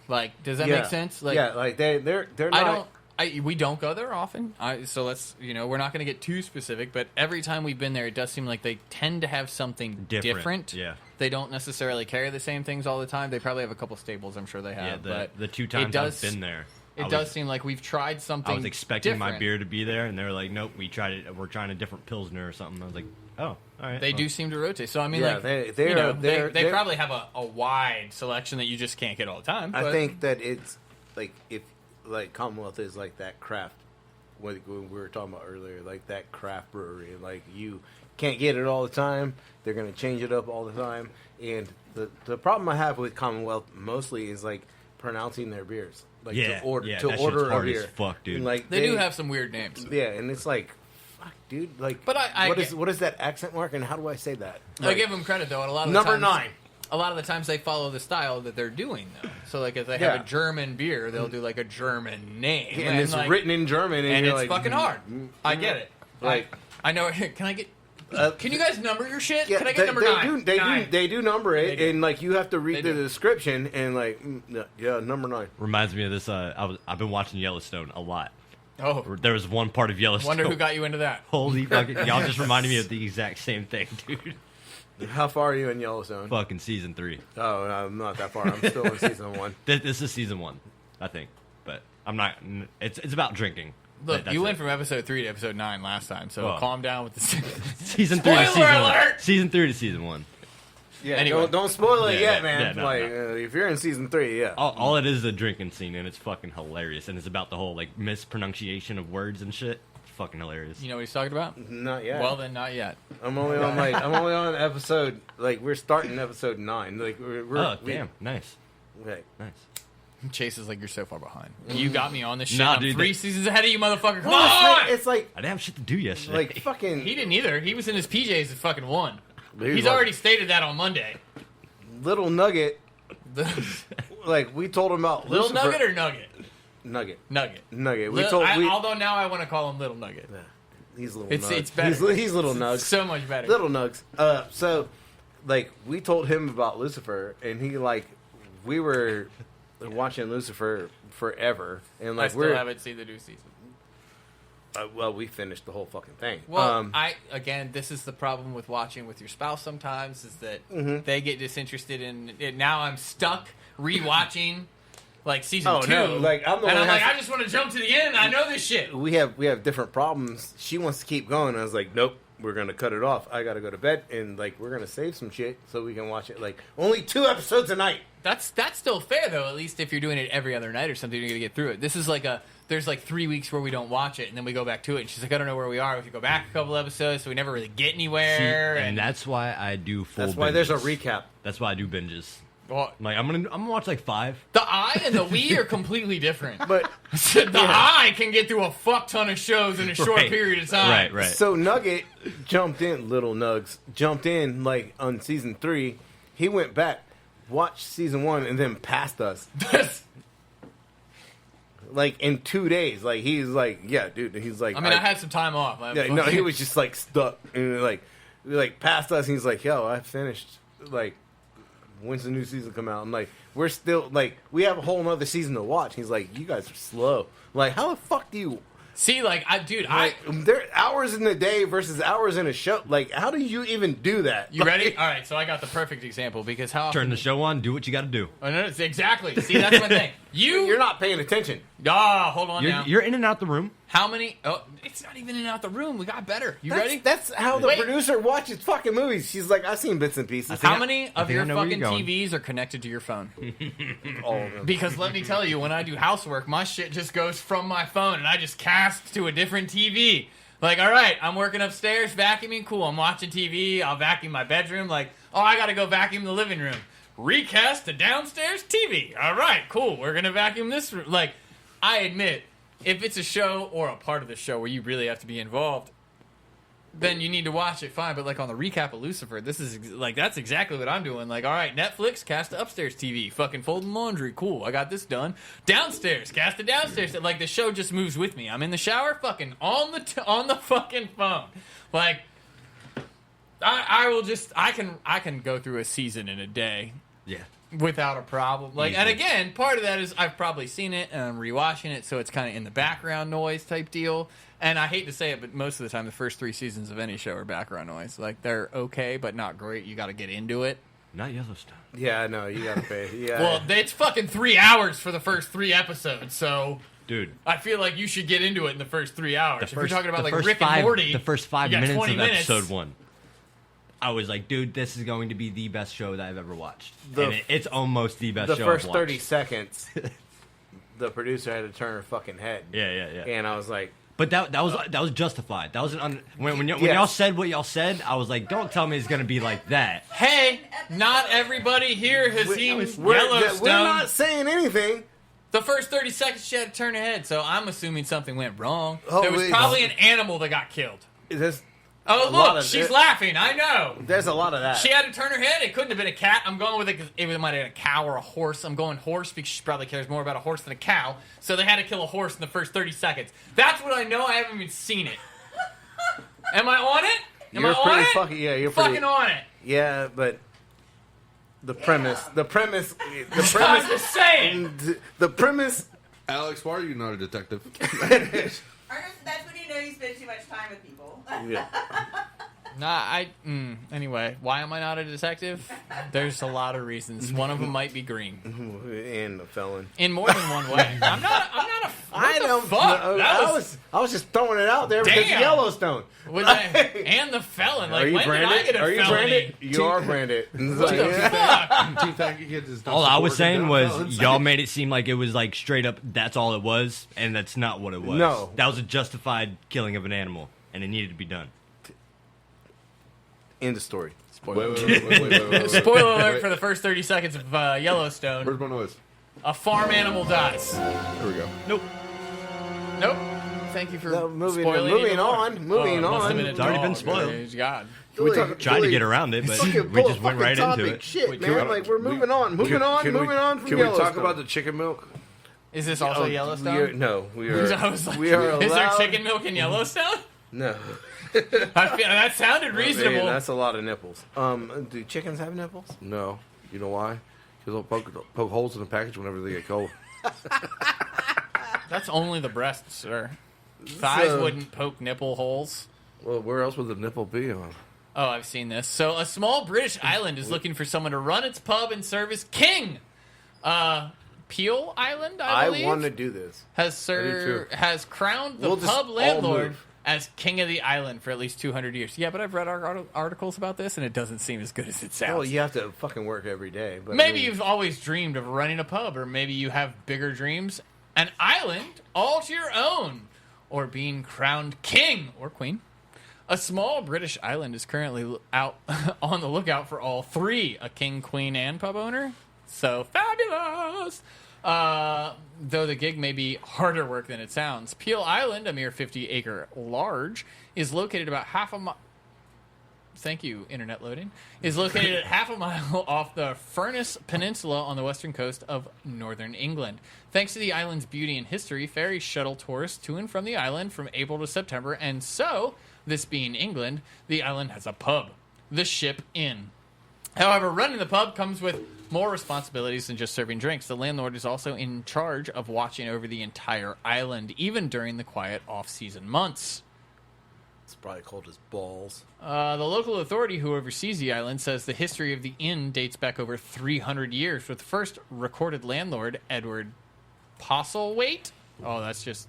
Like, does that Yeah. make sense? Like, yeah, like they're not. we don't go there often. So let's, we're not going to get too specific, but every time we've been there, it does seem like they tend to have something different. Yeah. They don't necessarily carry the same things all the time. They probably have a couple staples, I'm sure they have. Yeah, but the 2 times I've been there. It does seem like we've tried something I was expecting my different. beer to be there, and they were like, "Nope, we tried it. We're trying a different pilsner or something." I was like, "Oh, all right." They well. do seem to rotate. So I mean, Yeah, like they're probably have a wide selection that you just can't get all the time. I but- think that it's like if like Commonwealth is like that craft. When we were talking about earlier, like that craft brewery, like you can't get it all the time. They're gonna change it up all the time, and the problem I have with Commonwealth mostly is like pronouncing their beers. Like Yeah, to order yeah, to that order shit's a hard beer. as fuck, dude. And, like they do have some weird names. yeah, and it's like, fuck, dude. Like, But I get- what is that accent mark, and how do I say that? I Like, give them credit though, and a lot of number the times, 9. A lot of the times they follow the style that they're doing though. So like if they have Yeah. a German beer, they'll do like a German name, and it's like, written in German, and you're it's like, fucking hard. I get it. Like- I know. Can I get? Can you guys number your shit? Yeah, Can I get number 9? They do number it, They do. and like you have to read They the do. description, and like, yeah, number 9. Reminds me of this. I've been watching Yellowstone a lot. Oh, There was one part of Yellowstone. wonder who got you into that. Holy fucking! Y'all just reminded me of the exact same thing, dude. How far are you in Yellowstone? Fucking season 3. Oh, I'm not that far. I'm still in season 1. This is season 1, I think. But I'm not. It's about drinking. Look, That's you went it. from episode 3 to episode 9 last time, so Well. calm down with the. season 3 to Spoiler season alert! 1. Season 3 to season 1. Yeah, Anyway. don't spoil it Yeah, yet, man. yeah, no, like, no. if you're in season 3, yeah. All it is a drinking scene, and it's fucking hilarious. And it's about the whole like mispronunciation of words and shit. It's fucking hilarious. You know what he's talking about? Not yet. Well, then not yet. I'm only on episode, like, we're starting episode 9. Like, Damn, nice, Okay. nice. Chase is like, you're so far behind. You got me on this shit. Nah, I'm dude, 3 they- seasons ahead of you, motherfucker. Come Well, on! it's like, I didn't have shit to do yesterday. like fucking He didn't either. He was in his PJs at fucking 1. Dude, He's like- already stated that on Monday. Little Nugget. The- Like, we told him about Little Lucifer. Nugget or Nugget? Nugget. Nugget. Nugget. Although now I want to call him Little Nugget. He's little. It's- nugs. it's better. He's little nugs. So much better. Little nugs. So, like, we told him about Lucifer, and he like, we were watching Lucifer forever, and I like still haven't seen the new season. well, we finished the whole fucking thing. Well, again, this is the problem with watching with your spouse sometimes is that Mm-hmm. they get disinterested in it. Now I'm stuck rewatching like season Oh, 2. no, like, I'm the and one I'm that like, has I just want to jump to the end. I know this shit. we have different problems. She wants to keep going. I was like, nope, we're gonna cut it off. I gotta go to bed, and like, we're gonna save some shit so we can watch it. Like, only 2 episodes a night. That's still fair though. At least if you're doing it every other night or something, you're gonna get through it. This is like there's like 3 weeks where we don't watch it, and then we go back to it. And she's like, I don't know where we are. We have to go back a couple episodes, so we never really get See, anywhere. and that's why I do full. That's why binges. there's a recap. That's why I do binges. well, Like I'm gonna watch like 5. the I and the we are completely different. But The I can get through a fuck ton of shows in a short Right. period of time. Right. so Nugget jumped in, little Nugs jumped in like on season 3. He went back, watched season 1, and then passed us like in 2 days. Like he's like, yeah, dude. He's like, I mean, I had some time off. yeah, no, he was just like stuck and like passed us. And he's like, yo, I finished. Like, when's the new season come out? I'm like, we're still like we have a whole nother season to watch. He's like, you guys are slow. Like, how the fuck do you? See, like, There hours in the day versus hours in a show. Like, how do you even do that? You ready? All right, so I got the perfect example because how often... Turn the show on, do what you got to do. Oh, no, exactly. See, that's my thing. You're not paying attention. Hold on now. You're in and out the room. How many... Oh, it's not even in and out the room. We got better. You ready? That's how the Wait. producer watches fucking movies. She's like, I've seen bits and pieces. How many of think your I know where fucking you're going. TVs are connected to your phone? All of them. Because let me tell you, when I do housework, my shit just goes from my phone and I just cast to a different TV. Like, all right, I'm working upstairs, vacuuming, cool. I'm watching TV, I'll vacuum my bedroom. Like, oh, I gotta go vacuum the living room. Recast to downstairs TV. All right, cool. We're gonna vacuum this room. Like, I admit, if it's a show or a part of the show where you really have to be involved, then you need to watch it, fine. But like on the recap of Lucifer, this is like that's exactly what I'm doing. Like, all right, Netflix, cast to upstairs TV, fucking folding laundry, cool. I got this done. Downstairs, cast to downstairs. Like the show just moves with me. I'm in the shower, fucking on the fucking phone. Like, I can go through a season in a day. Yeah. Without a problem. Like, and again, part of that is I've probably seen it and I'm rewatching it, so it's kind of in the background noise type deal. And I hate to say it, but most of the time, the first 3 seasons of any show are background noise. Like, they're okay, but not great. You got to get into it. Not Yellowstone. Yeah, no, you gotta pay. Yeah. Well, it's fucking 3 hours for the first 3 episodes, so Dude. I feel like you should get into it in the first 3 hours. If you're talking about the like first Rick five- and Morty, the first 5 you got minutes 20 of minutes. episode 1. I was like, dude, this is going to be the best show that I've ever watched. And it's almost the best the show first I've 30 watched. seconds, the producer had to turn her fucking head. Yeah. And I was like, But that was justified. That was when Yes. y'all said what y'all said, I was like, don't tell me it's going to be like that. Hey, not everybody here has seen we're Yellowstone. not saying anything. The first 30 seconds she had to turn her head, so I'm assuming something went wrong. Oh, there was wait. probably an animal that got killed. lot Oh, look, of she's it. laughing. I know. There's a lot of that. She had to turn her head. It couldn't have been a cat. I'm going with it because it might have been a cow or a horse. I'm going horse because she probably cares more about a horse than a cow. So they had to kill a horse in the first 30 seconds. That's what I know. I haven't even seen it. Am I on it? Am You're I on pretty it? fucking- yeah, you're fucking pretty- on it. Yeah, but the premise. I'm just saying. The premise. Alex, why are you not a detective? Ernest, that's when you know you spend too much time with people. Yeah. Anyway, why am I not a detective? There's a lot of reasons. One of them might be green. And the felon. In more than one way. I'm not a I know. fuck? I was just throwing it out there because of Damn. Yellowstone. And the felon. Like, Are you when branded? did I get a Are you felony? branded? You are branded. What the fuck? Two faggot kids is not All I was supporting saying gun was violence. y'all made it seem like it was like straight up that's all it was, and that's not what it was. No. That was a justified killing of an animal, and it needed to be done. End of story. Wait. Spoiler alert Wait. for the first 30 seconds of Yellowstone. Where's my noise? A farm animal dies. There we go. Nope. Nope. Thank you for Moving spoiling on. even more. Moving it must have on. been a It's already been dog. spoiled. Praise God. Tried to get around it, but Fucking we pull just a went fucking right into topic. it. Shit, Wait, man. Like we're moving on from Can we Yellowstone. talk about the chicken milk? Is this also Yellowstone? We are. I was like, we are is there allowed- chicken milk in Yellowstone? No. I feel, that sounded reasonable. Man, that's a lot of nipples. Do chickens have nipples? No. You know why? Because they'll poke holes in the package whenever they get cold. That's only the breasts, sir. Thighs wouldn't poke nipple holes. Well, where else would the nipple be on? Oh, I've seen this. So, a small British island is looking for someone to run its pub and serve as king. Peel Island, I believe, want to do this. has crowned the We'll just pub all landlord move. as king of the island for at least 200 years. Yeah, but I've read articles about this, and it doesn't seem as good as it sounds. Well, you have to fucking work every day. But Maybe you've always dreamed of running a pub, or maybe you have bigger dreams. An island all to your own, or being crowned king or queen. A small British island is currently out on the lookout for all three, a king, queen, and pub owner. So fabulous! Though the gig may be harder work than it sounds. Peel Island, a mere 50-acre large, is located about half a mile... Thank you, internet loading. Is located at half a mile off the Furness Peninsula on the western coast of northern England. Thanks to the island's beauty and history, ferries shuttle tourists to and from the island from April to September, and so, this being England, the island has a pub, the Ship Inn. However, running the pub comes with more responsibilities than just serving drinks. The landlord is also in charge of watching over the entire island, even during the quiet off-season months. It's probably cold as balls. The local authority who oversees the island says the history of the inn dates back over 300 years, with the first recorded landlord, Edward Postlethwaite. Oh, that's just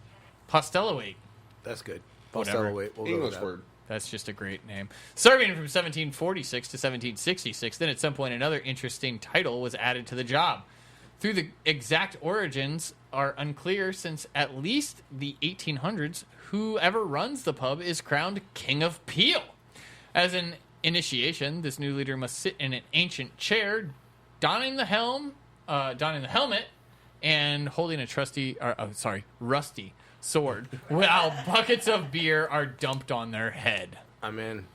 Postlethwaite. That's good. Whatever. We'll go with English that. word. That's just a great name. Serving from 1746 to 1766, then at some point another interesting title was added to the job. Through the exact origins are unclear, since at least the 1800s, whoever runs the pub is crowned King of Peel. As an initiation, this new leader must sit in an ancient chair, donning the helmet, and holding a rusty sword, while buckets of beer are dumped on their head. I'm in.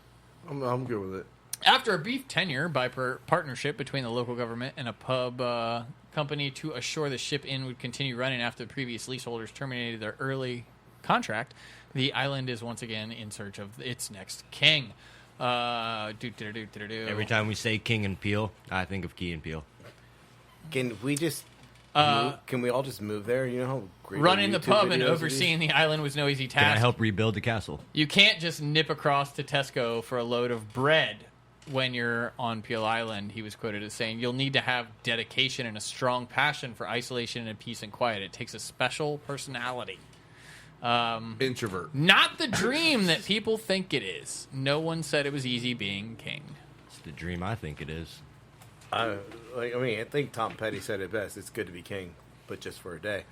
I'm good with it. After a brief tenure by partnership between the local government and a pub company to assure the ship inn would continue running after the previous leaseholders terminated their early contract, the island is once again in search of its next king. Every time we say King and Peel, I think of Key and Peele. Can we just can we all just move there? You know how great Running the YouTube pub and videos overseeing the island was no easy Can I task. help rebuild the castle? You can't just nip across to Tesco for a load of bread when you're on Peel Island, he was quoted as saying. You'll need to have dedication and a strong passion for isolation and peace and quiet. It takes a special personality. Introvert. Not the dream that people think it is. No one said it was easy being king. It's the dream I think it is. I think Tom Petty said it best. It's good to be king, but just for a day.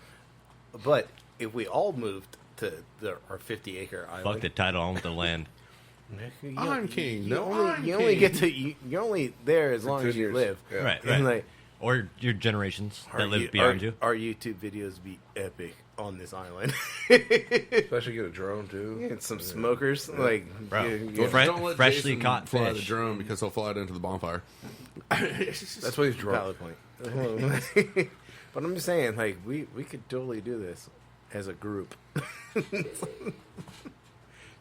But if we all moved to our 50-acre island, Fuck the title, I want the land. I'm king. You No, only, I'm you only king. get to you're only there as long 10 as you years. live. Yeah. Right, And right. like, Or your generations that live beyond you. Our YouTube videos be epic on this island. Especially get a drone too. And some smokers, like Bro. yeah. Fre- freshly Jason caught fly the fish. drone because he'll fly it into the bonfire. That's what he's drunk. Valid point. But I'm just saying, like we could totally do this as a group.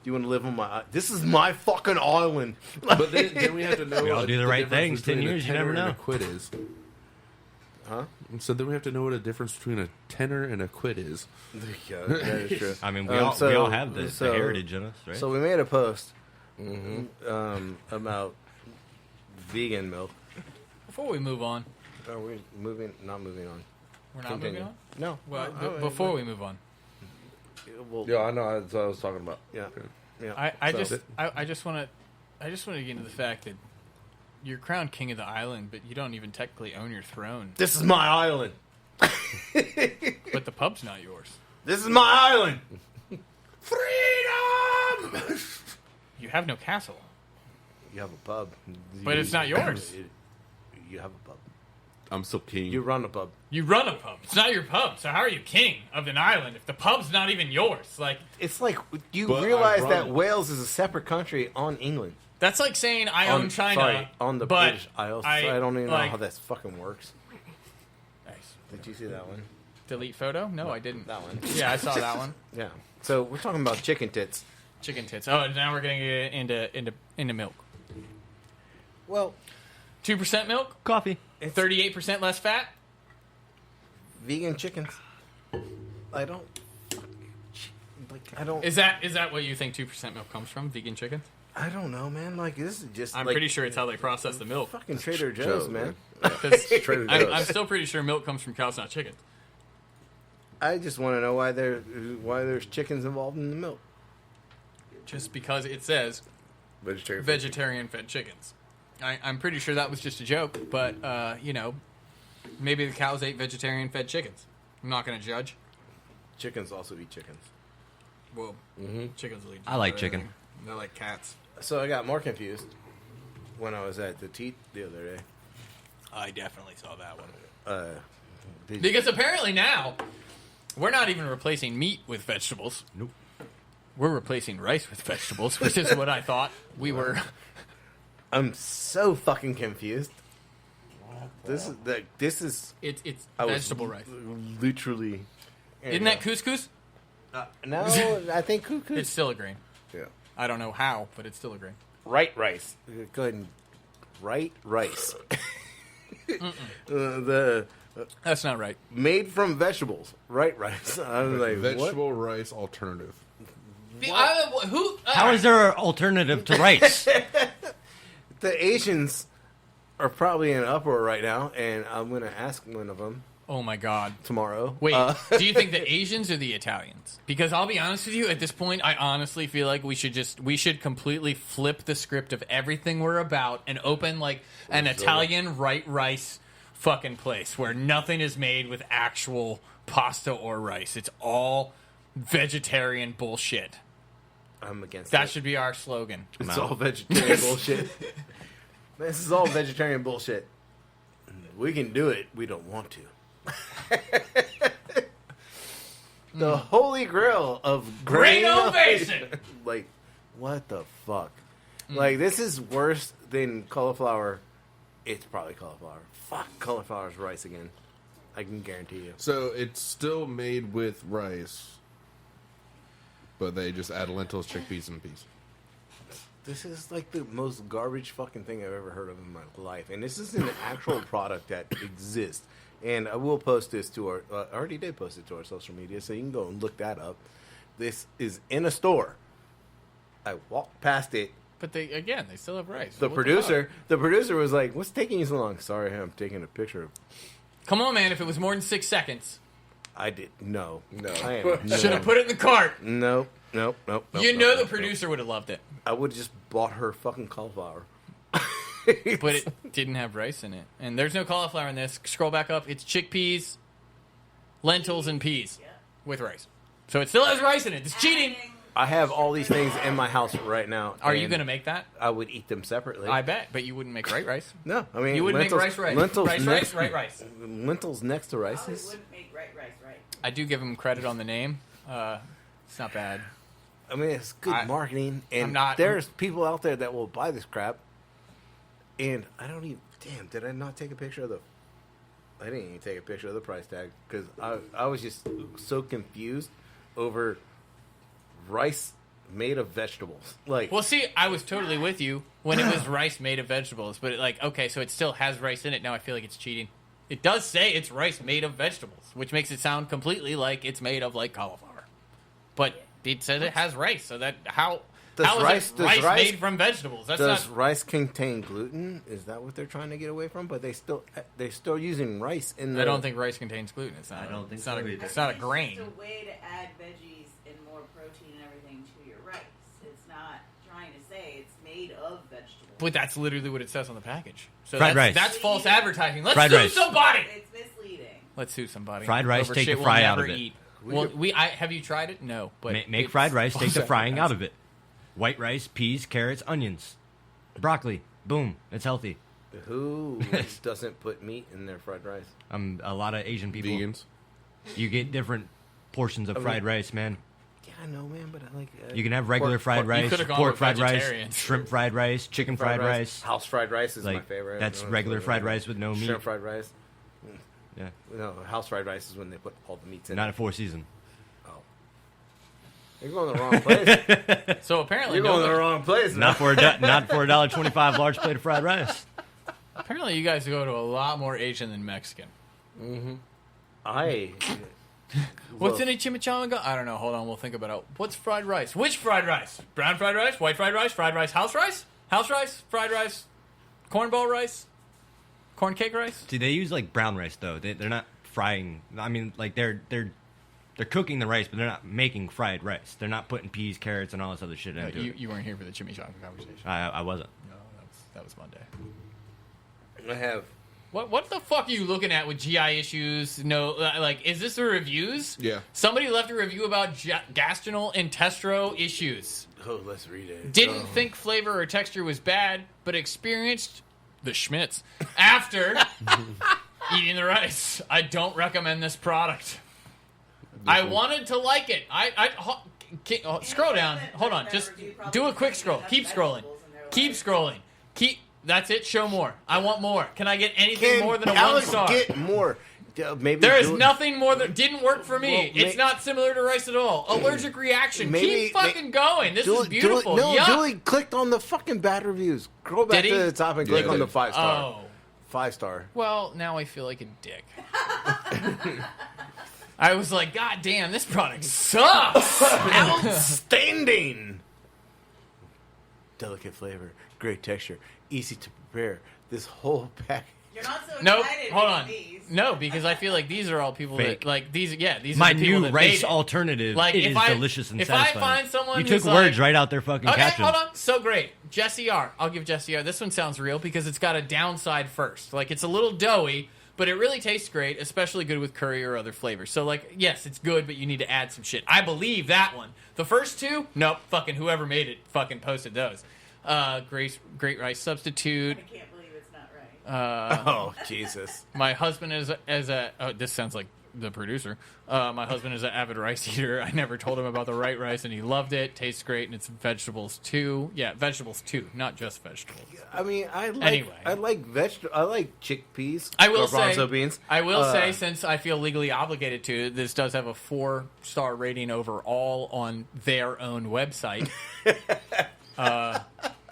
Do you want to live on my? This is my fucking island. But then we have to know We all what do the right difference things, 10 between a years, you tenor never and know. a quid is. Huh? So then we have to know what a difference between a tenor and a quid is. Yeah, that is true. I mean, we Um, all so- have the so- heritage in us, right? So we made a post about vegan milk. Before we move on, Are we moving? Not moving on. we're not Continue. moving on? No. Well, Oh, before we move on, well, Yeah, I know. That's what I was talking about. yeah. Yeah. I So- just want to get into the fact that you're crowned king of the island, but you don't even technically own your throne. This is my island. But the pub's not yours. This is my island. Freedom! You have no castle. You have a pub, But it's not yours. You have a pub. I'm still king. You run a pub. You run a pub. It's not your pub. So how are you king of an island if the pub's not even yours? Like, It's like you But I realize run that it. Wales is a separate country on England. that's like saying I own China. Sorry, on the but British Isles. I don't even know like- how that fucking works. Nice. Did you see that one? Delete photo? No, I didn't. That one. Yeah, I saw that one. Yeah. So we're talking about chicken tits. Chicken tits. Oh, now we're getting into milk. Well, 2% milk, Coffee. 38% less fat. vegan chickens. I don't. I don't. Is that what you think 2% milk comes from? Vegan chickens? I don't know, man. Like this is just. I'm like, pretty sure it's how they process the milk. Fucking Trader Joe's, man. 'Cause Trader I'm Joe's. still pretty sure milk comes from cows, not chickens. I just want to know why there's chickens involved in the milk. Just because it says Vegetarian. vegetarian fed chickens. I'm pretty sure that was just a joke, but maybe the cows ate vegetarian fed chickens. I'm not going to judge. Chickens also eat chickens. Well, chickens will eat. I like just about chicken. everything. They're like cats. So I got more confused when I was at the teat the other day. I definitely saw that one. Did you- Because apparently now, we're not even replacing meat with vegetables. Nope. We're replacing rice with vegetables, which is what I thought we were. I'm so fucking confused. This is It's I was vegetable rice. literally. Isn't that couscous? No, I think cuckoo. It's still a grain. Yeah. I don't know how, but it's still a grain. right rice. Go ahead and right rice. That's not right. Made from vegetables, right rice. I was like, Vegetable rice alternative. How is there an alternative to rice? The Asians are probably in an uproar right now, and I'm going to ask one of them Oh my God. tomorrow. Wait, do you think the Asians or the Italians? Because I'll be honest with you, at this point, I honestly feel like we should completely flip the script of everything we're about and open like an Italian right rice fucking place where nothing is made with actual pasta or rice. It's all vegetarian bullshit. I'm against That it. should be our slogan. It's all vegetarian bullshit. This is all vegetarian bullshit. We can do it. We don't want to. The holy grail of Great ovation! Like, what the fuck? Like, this is worse than cauliflower. It's probably cauliflower. Fuck, cauliflower's rice again. I can guarantee you. So it's still made with rice, but they just add lentils, chickpeas, and peas. This is like the most garbage fucking thing I've ever heard of in my life. And this is an actual product that exists. And I will post this to our... I already did post it to our social media, so you can go and look that up. This is in a store. I walked past it. But they still have rice. The What producer was like, "What's taking you so long?" Sorry, I'm taking a picture. Come on, man. If it was more than 6 seconds, I did no. I am should have put it in the cart. Nope. You know the producer would have loved it. I would have just bought her fucking cauliflower. But it didn't have rice in it. And there's no cauliflower in this. Scroll back up. It's chickpeas, lentils, and peas with rice. So it still has rice in it. It's cheating. I have all these things in my house right now. Are you and going to make that? I would eat them separately. I bet. But you wouldn't make right rice. No, I mean You wouldn't make lentils, rice. Lentils Rice, next, right rice. Lentils next to rice Probably is. wouldn't make right rice right. I do give him credit on the name. It's not bad. I mean, it's good marketing, and there's people out there that will buy this crap. And I don't even. Damn, did I not take a picture of the? I didn't even take a picture of the price tag because I was just so confused over rice made of vegetables. Like, Well, see, I was totally with you when it was rice made of vegetables. But, okay, so it still has rice in it. Now I feel like it's cheating. It does say it's rice made of vegetables, which makes it sound completely like it's made of, like, cauliflower. But it says it has rice, so that... How is rice made from vegetables? Does rice contain gluten? Is that what they're trying to get away from? But they're still using rice in the... I don't think rice contains gluten. It's not. I don't think it's so not either. It's not a grain. It's a way to add veggies and more protein and everything to your rice. It's not trying to say it's made of vegetables. But that's literally what it says on the package. So Fried rice. That's false advertising. Let's Fried sue rice. somebody. It's misleading. Let's sue somebody. Fried rice, over take shit the fry we'll out never of it. eat. Have you tried it? No. But Make it's fried rice, take false the frying out advertising. of it. White rice, peas, carrots, onions, broccoli. Boom, it's healthy. Who doesn't put meat in their fried rice? A lot of Asian people. Vegans. You get different portions of fried rice, man. Yeah, I know, man, but I like... You can have regular fried rice, could've gone pork with fried rice, vegetarians. shrimp fried rice, chicken fried rice. House fried rice is my Like, favorite. that's No, regular it's fried rice with no meat. Shrimp fried rice. Yeah, No, house fried rice is when they put all the meats in not it. a Four Season. Oh. You're going the wrong place. So apparently, You're going the wrong place. Not for not for $1.25 large plate of fried rice. Apparently, you guys go to a lot more Asian than Mexican. What's in a chimichanga? I don't know. Hold on, we'll think about it. What's fried rice? Which fried rice? Brown fried rice? White fried rice, house rice, fried rice, cornball rice, corn cake rice? See, they use like brown rice though. They're not frying. I mean, like they're cooking the rice, but they're not making fried rice. They're not putting peas, carrots, and all this other shit into it. You weren't here for the chimichanga conversation. I wasn't. No, that was Monday. I have... What the fuck are you looking at with GI issues? No, is this the reviews? Yeah. Somebody left a review about gastrointestinal issues. Oh, let's read it. Didn't think flavor or texture was bad, but experienced the schmitz after eating the rice. I don't recommend this product. I wanted to like it. Scroll down. Hold on. Just do a quick scroll. Keep scrolling. Keep scrolling. That's it. Show more. I want more. Can I get anything more than a Alex 1 star? Get more. Maybe There is Dooley- nothing more that didn't work for me. Well, It's not similar to rice at all. Allergic reaction. Maybe- Keep fucking going. This is beautiful. No, Yuck. Dooley clicked on the fucking bad reviews. Scroll back Did he? to the top and click Yeah, on he the did. 5-star. Oh. 5-star. Well, now I feel like a dick. I was like, God damn, this product sucks. Outstanding. Delicate flavor, great texture, easy to prepare. This whole pack. You're not so Nope. excited Hold about on. these. No, because I feel like these are all people Fake. that like these. Yeah, these My are the people new that rice made it. alternative Like, is if I- delicious and if I satisfying. find someone you who's took words like- right out their fucking Okay, caption. hold on. So great. Jesse R. I'll give Jesse R. This one sounds real because it's got a downside first. Like, it's a little doughy, but it really tastes great, especially good with curry or other flavors. So, like, yes, it's good, but you need to add some shit. I believe that one. The first two, nope. Fucking whoever made it fucking posted those. Great rice substitute. I can't believe it's not right. Oh, Jesus. My husband is oh, this sounds like the producer. My husband is an avid rice eater. I never told him about the right rice, and he loved it. Tastes great, and it's vegetables too. Yeah, vegetables too, not just vegetables. I mean, I like Anyway. I like chickpeas. I will garbanzo say, beans. I will say, since I feel legally obligated to, this does have a 4-star rating overall on their own website.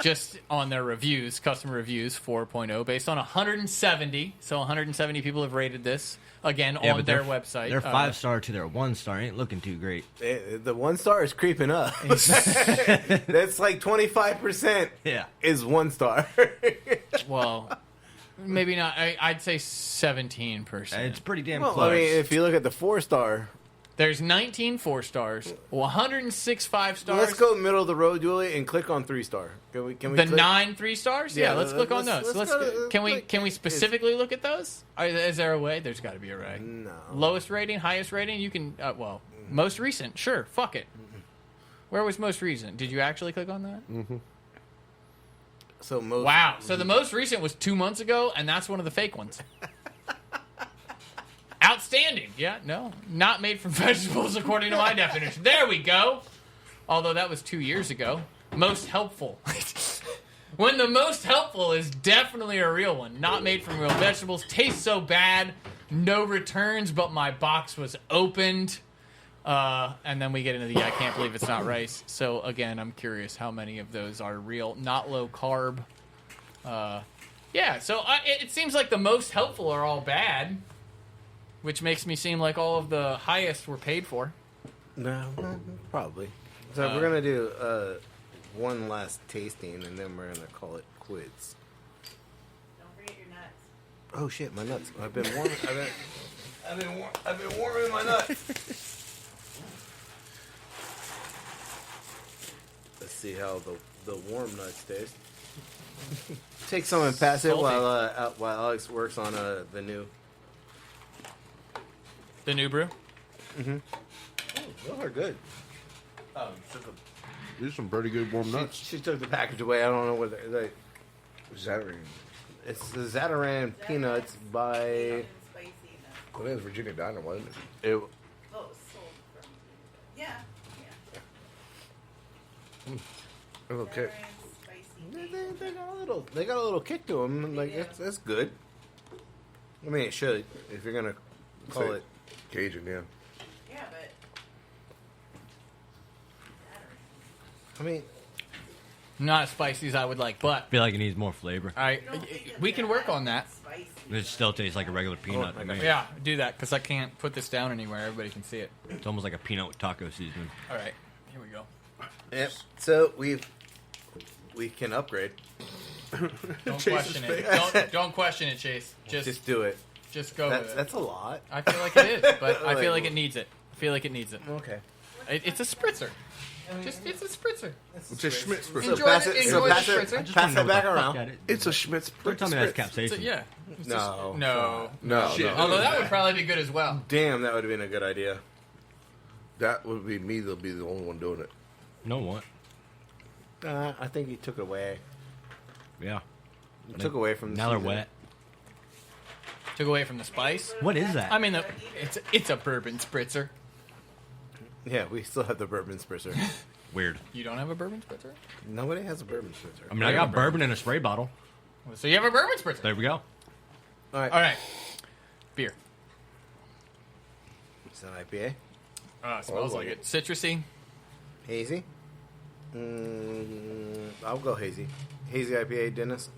Just on their reviews, customer reviews, 4.0, based on 170. So 170 people have rated this, again, Yeah, on but their website. Their 5-star to their 1-star ain't looking too great. The 1-star is creeping up. That's like 25%. Yeah. Is 1-star. Well, maybe not. I'd say 17%. It's pretty damn Well, close. I mean, if you look at the 4-star, There's 19 4-stars, 106 5-stars. let's go middle of the road, Dooley, and click on 3-star. Can we? The click? 9 3-stars? Yeah, Yeah, let's click on let's- those. let's Let's go to- can we click. can we specifically look at those? Is there a way? There's got to be a way. No. Lowest rating, highest rating. You can most recent. Sure, fuck it. Where was most recent? Did you actually click on that? So most. Wow. So the most recent was 2 months ago, and that's one of the fake ones. Outstanding. Yeah, no. Not made from vegetables according to my definition. There we go. Although that was 2 years ago. Most helpful. When the most helpful is definitely a real one. Not made from real vegetables. Tastes so bad. No returns, but my box was opened. And then we get into the I can't believe it's not rice. So again, I'm curious how many of those are real, not low carb. Yeah, so it seems like the most helpful are all bad, which makes me seem like all of the highest were paid for. No, probably. So we're gonna do one last tasting, and then we're gonna call it quits. Don't forget your nuts. Oh shit, my nuts! I've been warming. I've been warming my nuts. Let's see how the warm nuts taste. Take some and pass it Salty. while Alex works on the new. The new brew? Oh, those are good. These are some pretty good warm nuts. She took the package away. I don't know what they. Zatarain. It's the Zatarain peanuts by. Peanut and spicy nuts. Well, that was Virginia Diner, wasn't it? It, Oh, sold from. Yeah. Okay. Cinnamon, spicy they got a little kick to them. Like do. that's good. I mean, it should if you're gonna call Say- it. Cajun, yeah. Yeah, but. I mean, Not as spicy as I would like, but I feel like it needs more flavor. we can work on that. Spicy. It still tastes like a regular peanut to me. Yeah, do that, because I can't put this down anywhere. Everybody can see it. It's almost like a peanut with taco seasoning. All right, here we go. yep. So we can upgrade. Don't question it. Don't question it, Chase. Just do it. Just go with it. That's a lot. I feel like it is, but I feel like it needs it. I feel like it needs it. Okay. It's a spritzer. It's a spritzer. It's a Schmitz for Enjoy pass it. it. Enjoy the pass it. spritzer. just Pass wanna know that back what the fuck around. that is. It's a Schmitz. Don't tell me that's So, capsaicin. yeah. It's just- No. no. No, Shit. no. Although that would probably be good as well. Damn, that would have been a good idea. That would be me. That'll be the only one doing it. No what? I think you took it away. Yeah. You took away from the Now they're seasoning. wet. Took away from the spice. What is that? I mean, it's a bourbon spritzer. Yeah, we still have the bourbon spritzer. Weird. You don't have a bourbon spritzer? Nobody has a bourbon spritzer. I mean, I got bourbon in a spray bottle. So you have a bourbon spritzer. There we go. All right. All right. Beer. It's an IPA. Smells like it. Citrusy. Hazy. I'll go hazy. Hazy IPA, Dennis.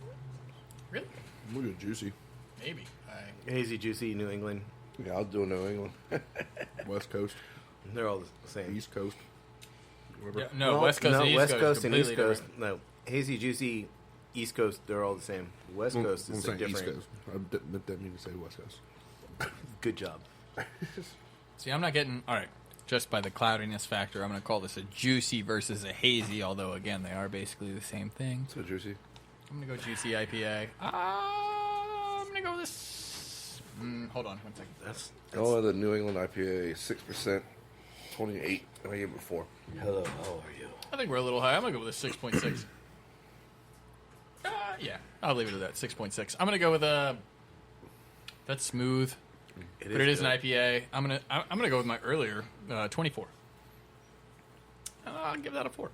Really? Look at juicy. Maybe. Hazy, juicy, New England. Yeah, I'll do New England. West Coast, They're all the same. East Coast. Yeah, no, West Coast and East West Coast, Coast and East completely Coast. No, hazy, juicy, East Coast. They're all the same. West Coast is saying different. East Coast. I didn't mean to say West Coast. Good job. See, I'm not getting... All right. Just by the cloudiness factor, I'm going to call this a juicy versus a hazy, although, again, they are basically the same thing. So juicy. I'm going to go juicy IPA. I'm going to go with this... hold on one second. That's Oh, the New England IPA, 6%, 28. I gave it 4. hello. How are you? I think we're a little high. I'm going to go with a 6.6. Yeah, I'll leave it at that, 6.6. I'm going to go with a... That's smooth. But it is an IPA. I'm gonna go with my earlier 24. I'll give that a 4.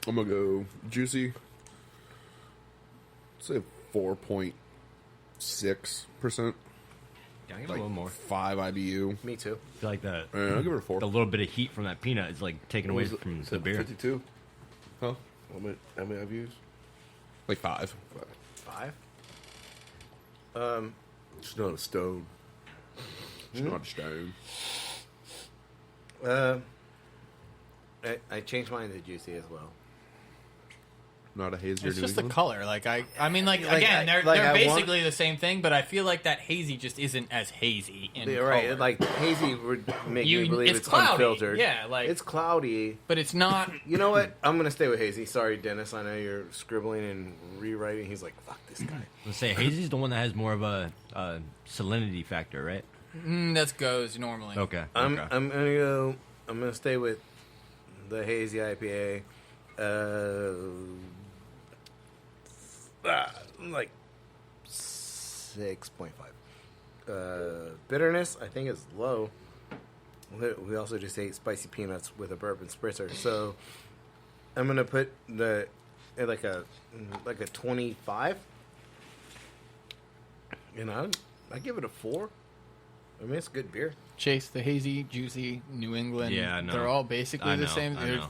I'm gonna go juicy. Say 4.6%. Yeah, I give it a little more. 5 IBU. Me too. I feel like the I'll give it a 4. little bit of heat from that peanut is like taken away from the beer. 52. Huh? How many I've used? Like 5. 5. It's not a stone. It's not a stone. I changed mine to juicy as well. Not a hazy or It's New just the England. color. Like I mean, like Like, again, they're I want- basically the same thing, but I feel like that hazy just isn't as hazy in Yeah, color. right. Like hazy would make me believe it's it's cloudy. unfiltered. Yeah, like It's cloudy. but it's not. You know what? I'm gonna stay with hazy. Sorry, Dennis. I know you're scribbling and rewriting. He's like, "Fuck this guy." Let's say hazy's the one that has more of a salinity factor, right? That goes normally. Okay. I'm okay. I'm gonna stay with the hazy IPA. Like 6.5. Bitterness, I think, is low. We also just ate spicy peanuts with a bourbon spritzer, so I'm gonna put the at like a 25. You know, I give it a 4. I mean, it's good beer. Chase, the hazy, juicy, New England. Yeah, I know. They're all basically I the know, same. I There's- know.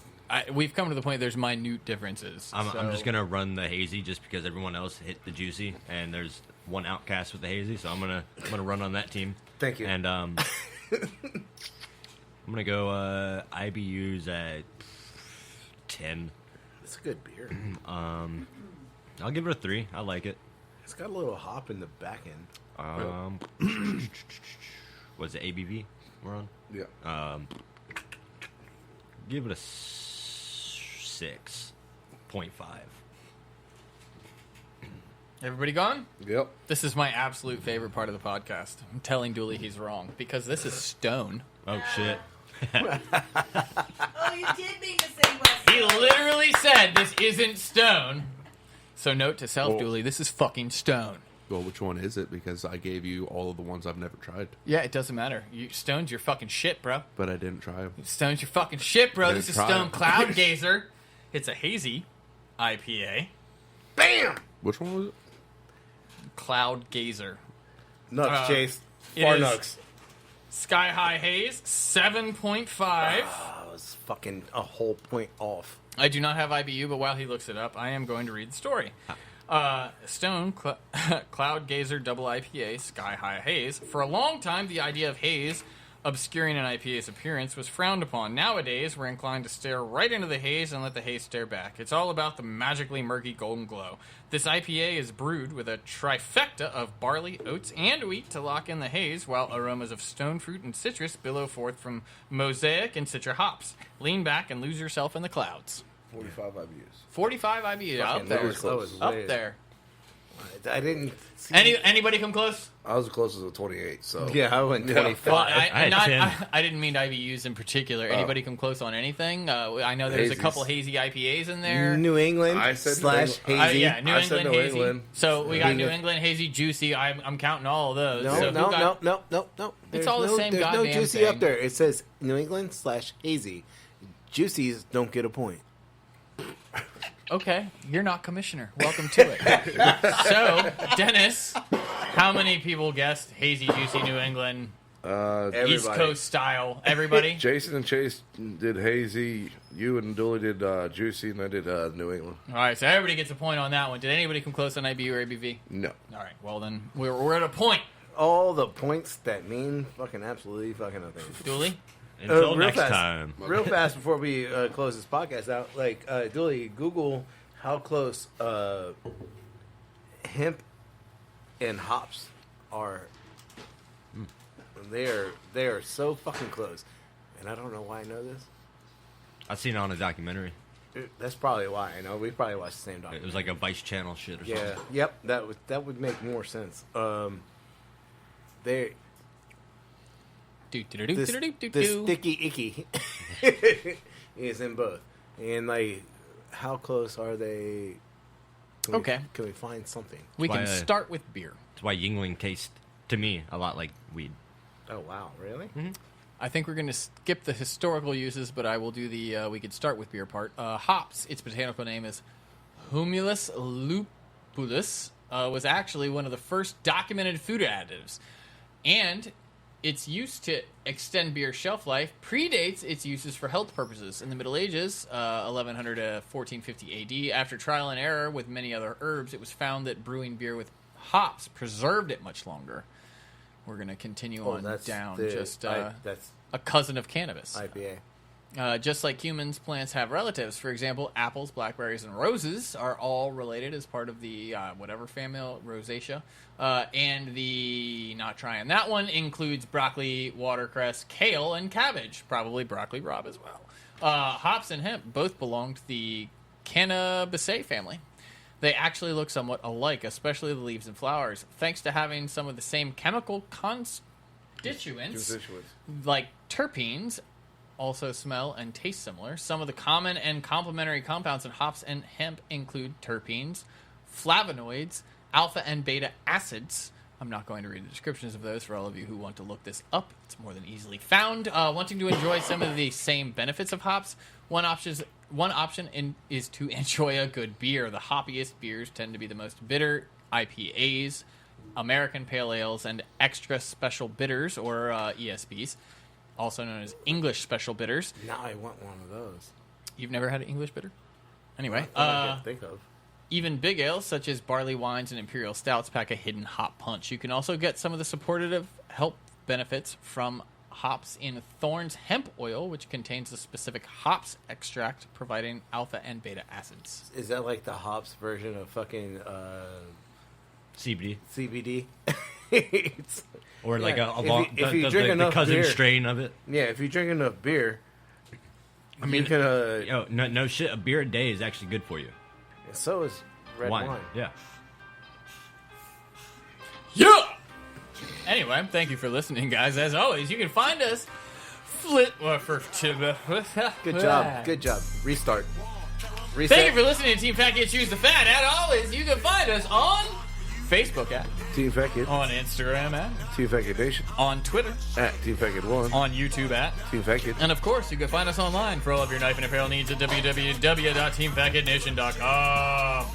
We've come to the point there's minute differences. I'm just gonna run the hazy just because everyone else hit the juicy, and there's one outcast with the hazy, so I'm gonna run on that team. Thank you. And I'm gonna go IBUs at 10. It's a good beer. I'll give it a 3. I like it. It's got a little hop in the back end. Was it ABV we're on? Yeah. Give it a 6.5. Everybody gone? Yep. This is my absolute favorite part of the podcast. I'm telling Dooley he's wrong because this is Stone. Oh shit! Oh, you did mean to say West He Coast. literally said this isn't Stone. So note to self, Well- Dooley, this is fucking Stone. Well, which one is it? Because I gave you all of the ones I've never tried, Yeah, it doesn't matter. Stone's your fucking shit, bro. but I didn't try them. Stone's your fucking shit, bro. I This is didn't try Stone it. Cloud Gazer. It's a hazy IPA. Bam! Which one was it? Cloud Gazer. Nuts, Chase. it Far is- nuts. Sky High Haze, 7.5. I was fucking a whole point off. I do not have IBU, but while he looks it up, I am going to read the story. Stone Cloud Gazer Double IPA Sky High Haze. For a long time, the idea of haze obscuring an IPA's appearance was frowned upon. Nowadays, we're inclined to stare right into the haze and let the haze stare back. It's all about the magically murky golden glow. This IPA is brewed with a trifecta of barley, oats, and wheat to lock in the haze, while aromas of stone fruit and citrus billow forth from mosaic and citra hops. Lean back and lose yourself in the clouds. 45 IBUs. 45 IBU, up Fucking there. that was Up way- there. I didn't see. Anybody come close? I was the closest with 28, so. Yeah, I went 25. Well, I had 10. I didn't mean IBUs in particular. Anybody come close on anything? I know there's a Hazies. couple hazy IPAs in there. New England I said slash New England. hazy. Yeah, New I said England New hazy. England. So we got New New England. England hazy, juicy. I'm counting all of those. No, So who no, got- no. It's all the same There's no goddamn juicy thing. up there. It says New England slash hazy. Juicies don't get a point. Okay, you're not commissioner. Welcome to it. So, Dennis, how many people guessed hazy, juicy New England, East Coast style? Everybody? Jason and Chase did hazy. You and Dooley did juicy, and I did New England. All right, so everybody gets a point on that one. Did anybody come close on IBU or ABV? No. All right, well then we're at a point. All the points that mean fucking absolutely fucking nothing. Dooley? Until real next fast. time. Real fast before we close this podcast out, Dooley, Google how close hemp and hops are. They are so fucking close, and I don't know why I know this. I've seen it on a documentary. That's probably why I know. We probably watched the same It documentary. was like a Vice Channel shit or something. Yeah. Yep. That would make more sense. They the sticky icky is in both, and like, how close are they? Can we find something? We Why, can start with beer. That's why Yingling tastes, to me, a lot like weed. Oh wow, really? Mm-hmm. I think we're going to skip the historical uses, but I will do the we could start with beer part. Hops, its botanical name is Humulus lupulus, was actually one of the first documented food additives. And its use to extend beer shelf life predates its uses for health purposes. In the Middle Ages, 1100 to 1450 AD, after trial and error with many other herbs, it was found that brewing beer with hops preserved it much longer. We're going to continue on down. That's a cousin of cannabis. IPA. Just like humans, plants have relatives. For example, apples, blackberries, and roses are all related as part of the whatever family, Rosacea. And the, not trying that one, includes broccoli, watercress, kale, and cabbage. Probably broccoli rabe as well. Hops and hemp both belong to the Cannabisaceae family. They actually look somewhat alike, especially the leaves and flowers, thanks to having some of the same chemical constituents, like terpenes, also smell and taste similar. Some of the common and complementary compounds in hops and hemp include terpenes, flavonoids, alpha and beta acids. I'm not going to read the descriptions of those for all of you who want to look this up. It's more than easily found. Wanting to enjoy some of the same benefits of hops, one option is to enjoy a good beer. The hoppiest beers tend to be the most bitter IPAs, American Pale Ales, and extra special bitters, or ESBs, also known as English special bitters. Now I want one of those. You've never had an English bitter? Anyway, I can't think of. Even big ales, such as barley wines and imperial stouts, pack a hidden hop punch. You can also get some of the supportive health benefits from hops in Thorn's hemp oil, which contains a specific hops extract, providing alpha and beta acids. Is that like the hops version of fucking CBD. CBD? Or like if you drink the enough cousin beer, strain of it. Yeah, if you drink enough beer, I mean, you can, no shit. A beer a day is actually good for you. so is red wine. Yeah. Yeah! Anyway, thank you for listening, guys. As always, you can find us Good job. Restart. Thank you for listening to Team Fat Kid Choose the Fat. As always, you can find us on Facebook at Team Fat Kid. on Instagram at Team Fat Kid Nation. on Twitter At Team Fat Kid 1. on YouTube at Team Fat Kid. and of course you can find us online for all of your knife and apparel needs at www.teamfatkidnation.com.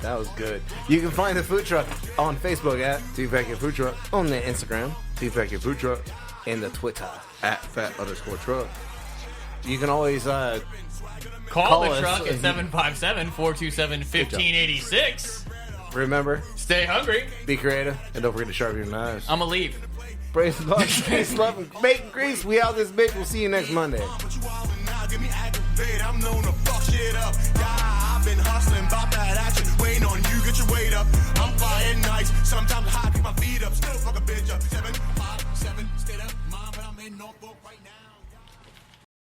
That was good. You can find the food truck on Facebook at Team Fat Kid Food Truck. on the Instagram Team Fat Kid Food Truck. and the Twitter. At Fat_Truck. You can always Call Call the us. truck at 757-427-1586. remember, Stay hungry. be creative. And don't forget to sharpen your knives. I'm gonna leave. Praise the Lord. Peace, love, and bacon grease. We out this bitch. We'll see you next Monday. Put you all in now, get me aggravated. I'm known to fuck shit up. Yeah, I've been hustling, about that action. Waiting on you, get your weight up. I'm flying nice, sometimes high, keep my feet up. Still fuck a bitch up. 7, 5, 7, stay up, mom, but I'm in Norfolk right now.